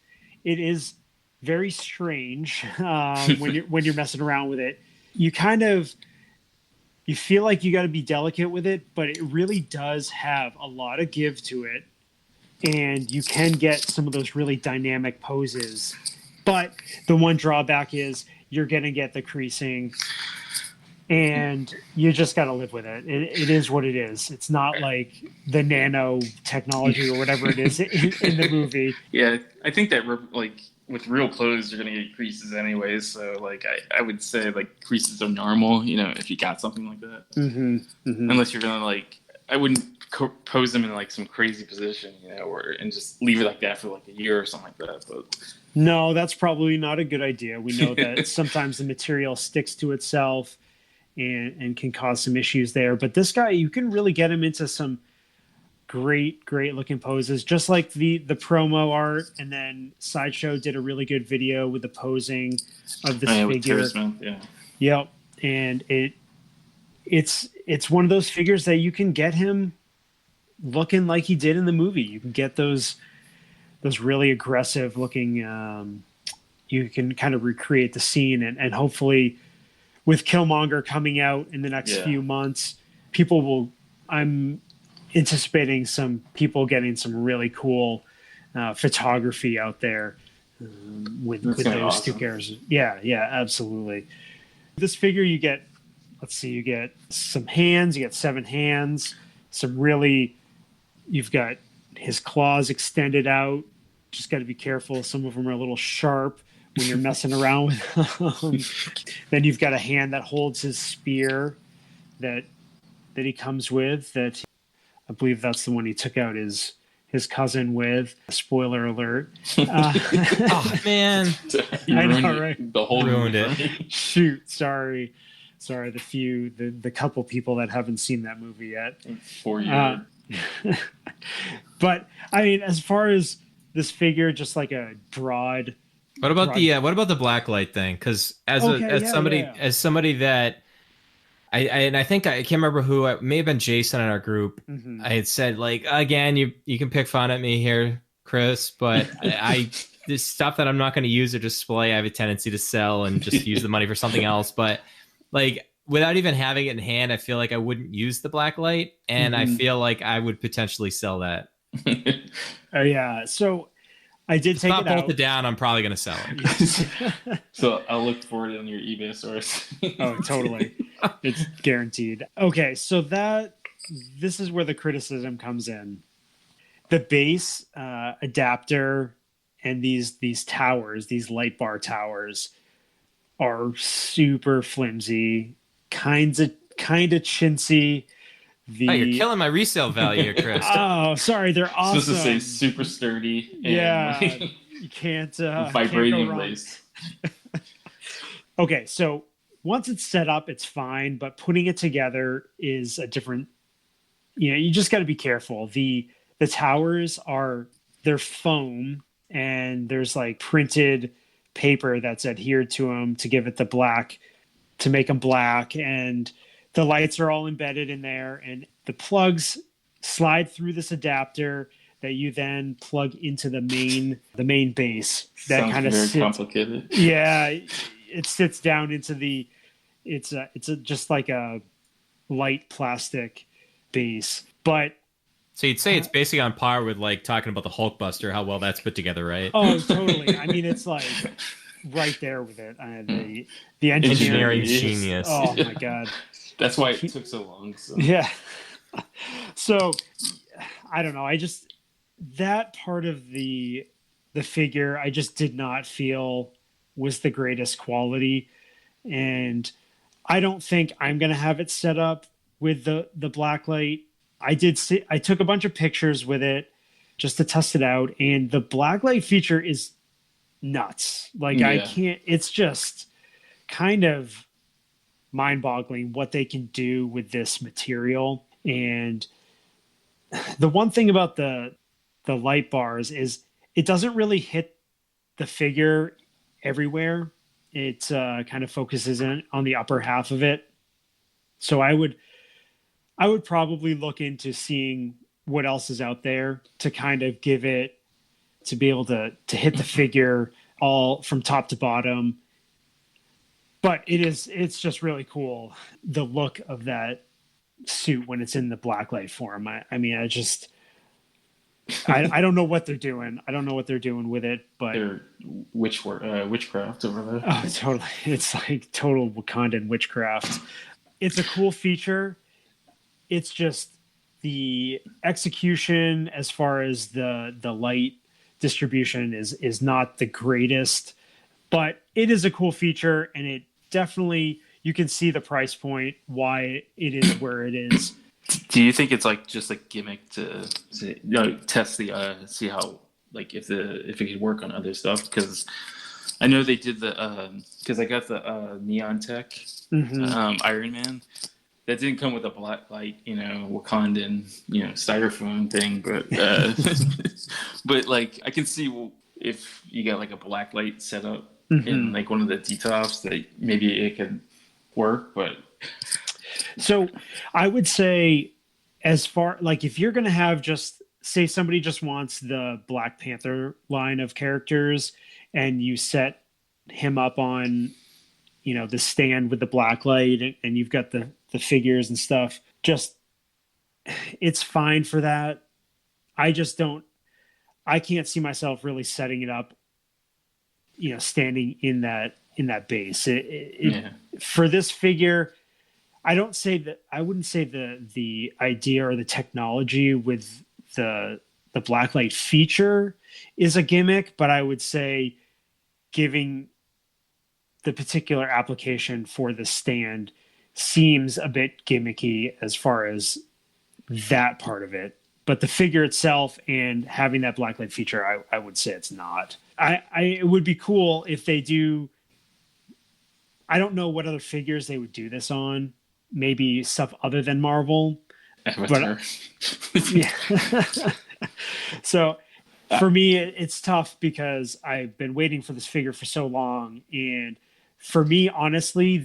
[SPEAKER 3] is very strange when you're messing around with it. You feel like you got to be delicate with it, but it really does have a lot of give to it, and you can get some of those really dynamic poses. But the one drawback is you're going to get the creasing, and you just got to live with it. It is what it is. It's not like the nano technology or whatever it is in the movie.
[SPEAKER 2] Yeah, I think that with real clothes, you're going to get creases anyways. So like I would say like creases are normal, if you got something like that.
[SPEAKER 3] Mm-hmm, mm-hmm.
[SPEAKER 2] Unless you're going to I wouldn't pose them in like some crazy position, and just leave it like that for like a year or something like that. But
[SPEAKER 3] no, that's probably not a good idea. We know that sometimes the material sticks to itself and can cause some issues there. But this guy, you can really get him into some great looking poses, just like the promo art. And then Sideshow did a really good video with the posing of this figure. Yep. And it's one of those figures that you can get him looking like he did in the movie. You can get those really aggressive looking, you can kind of recreate the scene, and hopefully with Killmonger coming out in the next few months, I'm anticipating some people getting some really cool photography out there with those awesome. Two characters. Yeah, absolutely. This figure you get some hands, you get 7 hands, you've got his claws extended out. Just got to be careful. Some of them are a little sharp when you're messing around with them. Then you've got a hand that holds his spear that he comes with, that I believe that's the one he took out his cousin with. Spoiler alert.
[SPEAKER 1] Oh man,
[SPEAKER 3] I know, right?
[SPEAKER 2] The whole
[SPEAKER 1] ruined it.
[SPEAKER 3] Shoot, sorry. Sorry, the couple people that haven't seen that movie yet.
[SPEAKER 2] 4 years.
[SPEAKER 3] But I mean, as far as this figure, just like a broad.
[SPEAKER 1] What about the blacklight thing? Because somebody that I think I can't remember who, it may have been Jason in our group.
[SPEAKER 3] Mm-hmm.
[SPEAKER 1] I had said, like, again, you can pick fun at me here, Chris, but I this stuff that I'm not going to use or display, I have a tendency to sell and just use the money for something else. But like, without even having it in hand, I feel like I wouldn't use the blacklight, and I feel like I would potentially sell that.
[SPEAKER 3] Oh yeah, so I did take it out.
[SPEAKER 1] Bolt it down. I'm probably going to sell it.
[SPEAKER 2] So I'll look for it on your eBay source.
[SPEAKER 3] Oh, totally. It's guaranteed. Okay, so this is where the criticism comes in. The base adapter and these towers, these light bar towers, are super flimsy, kind of chintzy.
[SPEAKER 1] Hey, you're killing my resale value here, Chris.
[SPEAKER 3] Oh, sorry, they're awesome.
[SPEAKER 2] Supposed to say super sturdy. And
[SPEAKER 3] yeah, you can't
[SPEAKER 2] vibrating lace.
[SPEAKER 3] Okay, so once it's set up, it's fine, but putting it together is a different. You just got to be careful. The towers they're foam, and there's like printed paper that's adhered to them to give it the black, to make them black, and the lights are all embedded in there, and the plugs slide through this adapter that you then plug into the main base. That kind of
[SPEAKER 2] very complicated.
[SPEAKER 3] Yeah, it sits down into the. It's just like a light plastic base, but.
[SPEAKER 1] So you'd say it's basically on par with like talking about the Hulkbuster, how well that's put together, right?
[SPEAKER 3] Oh, totally. I mean, it's like right there with it. The engineering
[SPEAKER 1] genius.
[SPEAKER 3] Oh my god.
[SPEAKER 2] That's why it took so long. So.
[SPEAKER 3] Yeah. So I don't know. That part of the figure I just did not feel was the greatest quality, and I don't think I'm gonna have it set up with the blacklight. I took a bunch of pictures with it just to test it out, and the blacklight feature is nuts. Like I can't. It's just kind of mind-boggling what they can do with this material. And the one thing about the light bars is it doesn't really hit the figure everywhere. It kind of focuses in on the upper half of it. So I would probably look into seeing what else is out there to kind of give it, to be able to hit the figure all from top to bottom. But it's just really cool, the look of that suit when it's in the blacklight form. I mean, I don't know what they're doing. I don't know what they're doing with it, but
[SPEAKER 2] they're witchcraft over there.
[SPEAKER 3] Oh, totally. It's like total Wakandan witchcraft. It's a cool feature. It's just the execution as far as the light distribution is not the greatest, but it is a cool feature, and it definitely, you can see the price point, why it is where it is.
[SPEAKER 2] Do you think it's like just a gimmick to test the see how, like, if it could work on other stuff? Because I know they did because I got the Neon Tech Iron Man. That didn't come with a black light, Wakandan, styrofoam thing, but but like I can see if you got like a black light set up in like one of the D-tops, that maybe it could work. But
[SPEAKER 3] so I would say, as far like if you're gonna have, just say somebody just wants the Black Panther line of characters, and you set him up on the stand with the black light, and you've got the figures and stuff, just it's fine for that. I can't see myself really setting it up, standing in that base. For this figure, I wouldn't say the idea or the technology with the blacklight feature is a gimmick, but I would say giving the particular application for the stand seems a bit gimmicky as far as that part of it. But the figure itself and having that blacklight feature, I would say it's not. It would be cool if they do. I don't know what other figures they would do this on. Maybe stuff other than Marvel.
[SPEAKER 2] Avatar.
[SPEAKER 3] But, yeah. So for me, it's tough because I've been waiting for this figure for so long. And for me, honestly,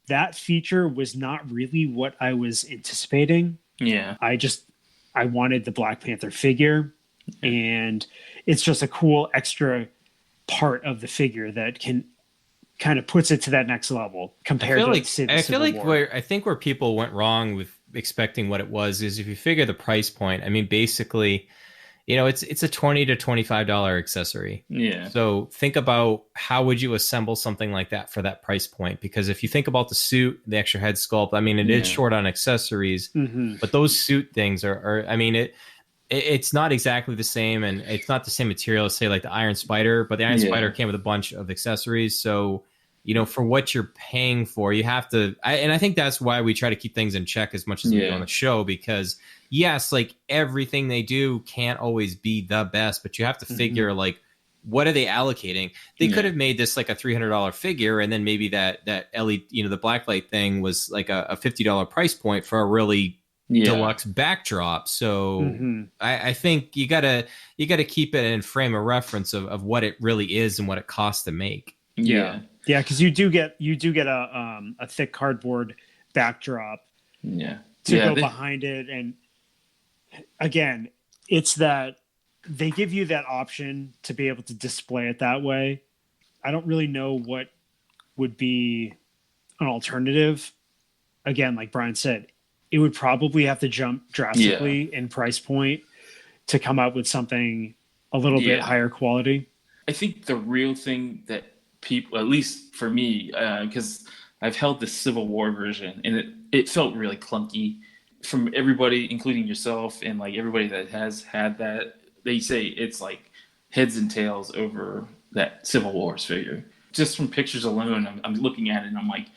[SPEAKER 3] that feature was not really what I was anticipating.
[SPEAKER 2] Yeah.
[SPEAKER 3] I wanted the Black Panther figure, and it's just a cool extra part of the figure that can kind of puts it to that next level compared to say, the Civil War.
[SPEAKER 1] I think where people went wrong with expecting what it was is if you figure the price point. I mean, basically, it's a $20 to $25 accessory.
[SPEAKER 2] Yeah.
[SPEAKER 1] So think about how would you assemble something like that for that price point? Because if you think about the suit, the extra head sculpt, I mean, it is short on accessories, but those suit things are I mean, it's not exactly the same, and it's not the same material as, say, like the Iron Spider, but the Iron Spider came with a bunch of accessories. So, for what you're paying for, you have to, and I think that's why we try to keep things in check as much as we do on the show, because yes, like everything they do can't always be the best, but you have to figure like, what are they allocating? They could have made this like a $300 figure, and then maybe that LED, the blacklight thing was like a $50 price point for a really deluxe backdrop. So I think you gotta keep it in frame of reference of what it really is and what it costs to make.
[SPEAKER 3] Yeah, because you do get a thick cardboard backdrop. To go behind it, and again, it's that they give you that option to be able to display it that way. I don't really know what would be an alternative. Again, like Brian said, it would probably have to jump drastically in price point to come out with something a little bit higher quality.
[SPEAKER 2] I think the real thing that people, at least for me, because I've held the Civil War version, and it felt really clunky from everybody, including yourself and like everybody that has had that. They say it's like heads and tails over that Civil Wars figure. Just from pictures alone, I'm looking at it and I'm like,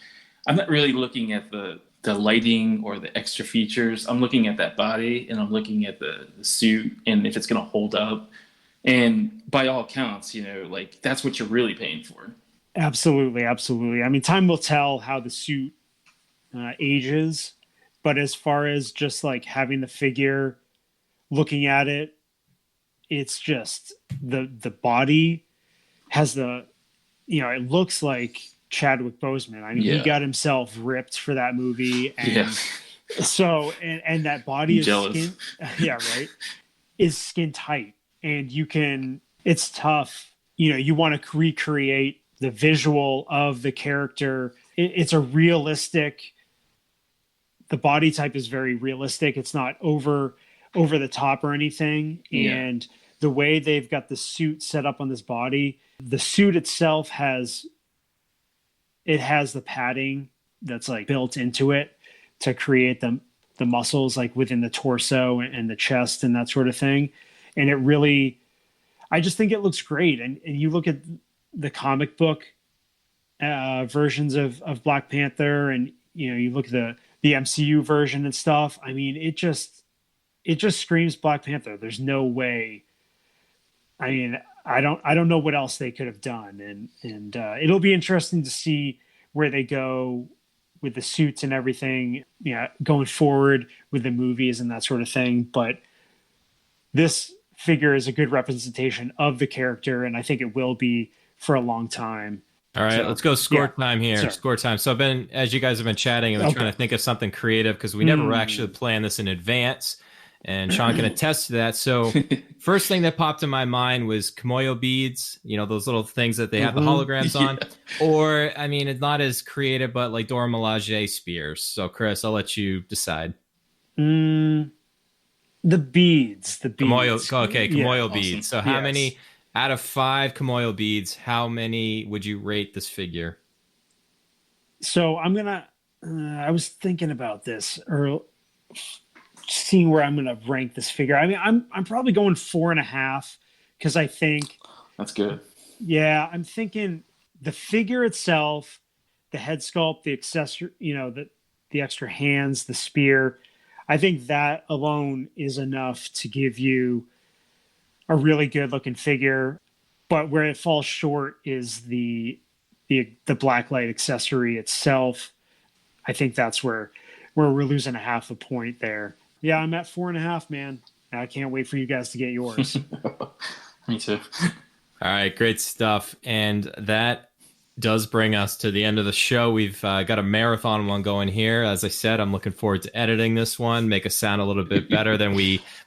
[SPEAKER 2] I'm not really looking at the lighting or the extra features. I'm looking at that body, and I'm looking at the suit and if it's going to hold up. And by all accounts, like that's what you're really paying for.
[SPEAKER 3] Absolutely. I mean, time will tell how the suit ages, but as far as just like having the figure, looking at it, it's just the body has it looks like Chadwick Boseman. I mean, he got himself ripped for that movie, and so and that body is skin, is skin tight, and it's tough. You want to recreate the visual of the character. It's a realistic. The body type is very realistic. It's not over the top or anything, and the way they've got the suit set up on this body, the suit itself has the padding that's like built into it to create the muscles like within the torso and the chest and that sort of thing. And it really, I just think it looks great. And you look at the comic book versions of Black Panther, and you look at the MCU version and stuff. I mean, it just screams Black Panther. There's no way. I mean, I don't know what else they could have done, and it'll be interesting to see where they go with the suits and everything, going forward with the movies and that sort of thing. But this figure is a good representation of the character, and I think it will be for a long time.
[SPEAKER 1] All right, let's go score time here. Sure. Score time. So as you guys have been chatting, I've been trying to think of something creative because we never actually planned this in advance. And Shawn can attest to that. So first thing that popped in my mind was Kimoyo beads, those little things that they have the holograms on. Or, I mean, it's not as creative, but like Dora Milaje spears. So, Chris, I'll let you decide.
[SPEAKER 3] The beads.
[SPEAKER 1] Kimoyo beads.
[SPEAKER 2] Awesome.
[SPEAKER 1] So how many, out of 5 Kimoyo beads, how many would you rate this figure?
[SPEAKER 3] So I'm going to, I was thinking about this earlier. Seeing where I'm going to rank this figure. I mean, I'm probably going 4.5 because I think
[SPEAKER 2] that's good.
[SPEAKER 3] Yeah, I'm thinking the figure itself, the head sculpt, the accessory, the extra hands, the spear. I think that alone is enough to give you a really good looking figure. But where it falls short is the the blacklight accessory itself. I think that's where we're losing a half a point there. Yeah, I'm at 4.5, man. I can't wait for you guys to get yours.
[SPEAKER 2] Me too.
[SPEAKER 1] All right, great stuff. And that does bring us to the end of the show. We've got a marathon one going here. As I said, I'm looking forward to editing this one, make us sound a little bit better than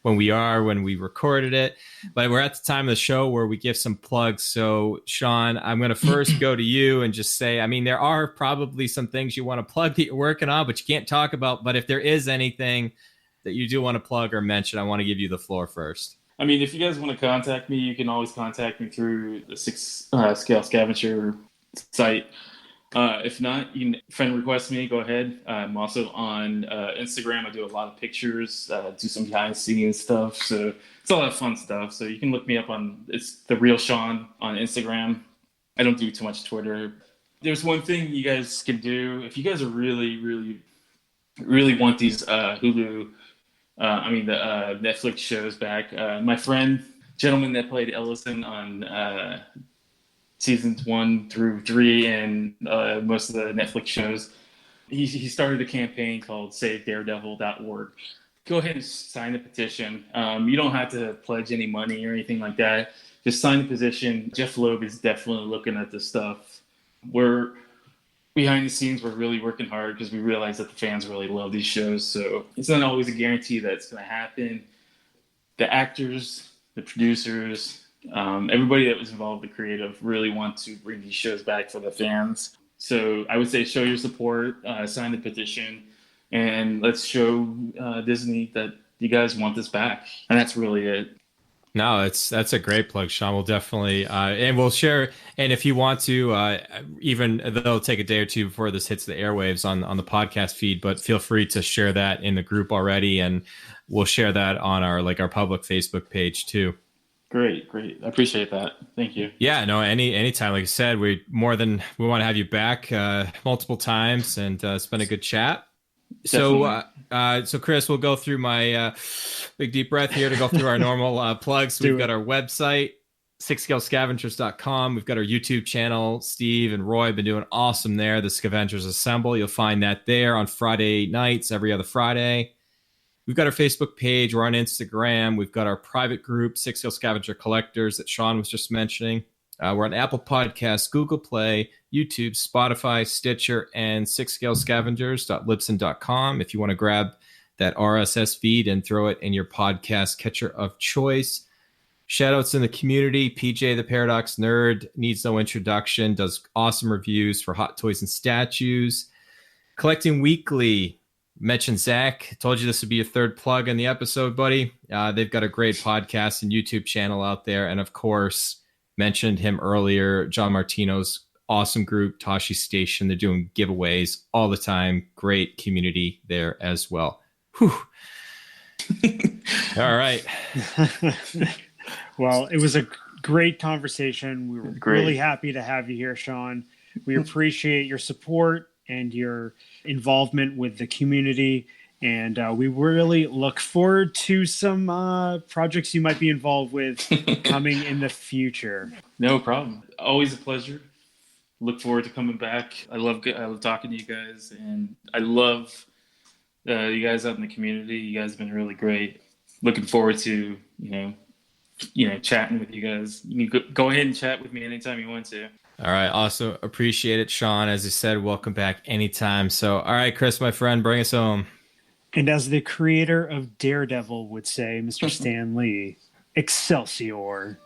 [SPEAKER 1] when we recorded it. But we're at the time of the show where we give some plugs. So, Shawn, I'm going to first go to you and just say, I mean, there are probably some things you want to plug that you're working on, but you can't talk about. But if there is anything that you do want to plug or mention, I want to give you the floor first.
[SPEAKER 2] I mean, if you guys want to contact me, you can always contact me through the 6 Scale Scavenger site. If not, you can friend request me, go ahead. I'm also on Instagram. I do a lot of pictures, do some behind the scenes stuff. So it's a lot of fun stuff. So you can look me up it's The Real Shawn on Instagram. I don't do too much Twitter. There's one thing you guys can do. If you guys are really, really, really want these Hulu, the Netflix shows back, my gentleman that played Ellison on seasons 1 through 3 and most of the Netflix shows, he started a campaign called SaveDaredevil.org. Go ahead and sign the petition. You don't have to pledge any money or anything like that. Just sign the petition. Jeff Loeb is definitely looking at this stuff. We're behind the scenes. We're really working hard because we realize that the fans really love these shows. So it's not always a guarantee that it's going to happen. The actors, the producers, everybody that was involved in the creative really want to bring these shows back for the fans. So I would say show your support, sign the petition, and let's show Disney that you guys want this back. And that's really it.
[SPEAKER 1] No, that's a great plug, Shawn. We'll definitely, and we'll share. And if you want to, even though it'll take a day or two before this hits the airwaves on the podcast feed, but feel free to share that in the group already, and we'll share that on our public Facebook page too.
[SPEAKER 2] Great. I appreciate that. Thank you.
[SPEAKER 1] Yeah, no, anytime. Like I said, we want to have you back multiple times, and it's been a good chat. Definitely. So Chris, we'll go through my big deep breath here to go through our normal plugs. We've got our website, sixscalescavengers.com. We've got our YouTube channel. Steve and Roy have been doing awesome there. The Scavengers Assemble. You'll find that there on Friday nights, every other Friday. We've got our Facebook page. We're on Instagram. We've got our private group, Six Scale Scavenger Collectors, that Shawn was just mentioning. We're on Apple Podcasts, Google Play, YouTube, Spotify, Stitcher, and sixscalescavengers.libsyn.com if you want to grab that RSS feed and throw it in your podcast catcher of choice. Shoutouts in the community. PJ, the Paradox Nerd, needs no introduction, does awesome reviews for Hot Toys and Statues. Collecting Weekly. Mention Zach. Told you this would be your third plug in the episode, buddy. They've got a great podcast and YouTube channel out there. And of course, mentioned him earlier, John Martino's awesome group, Tashi Station. They're doing giveaways all the time. Great community there as well. Whew. All right.
[SPEAKER 3] Well, it was a great conversation. We were really happy to have you here, Shawn. We appreciate your support and your involvement with the community. And we really look forward to some projects you might be involved with coming in the future.
[SPEAKER 2] No problem. Always a pleasure. Look forward to coming back. I love talking to you guys, and I love you guys out in the community. You guys have been really great. Looking forward to chatting with you guys. You can go ahead and chat with me anytime you want to.
[SPEAKER 1] All right. Also appreciate it, Shawn. As I said, welcome back anytime. So, all right, Chris, my friend, bring us home.
[SPEAKER 3] And as the creator of Daredevil would say, Mr. Stan Lee, Excelsior.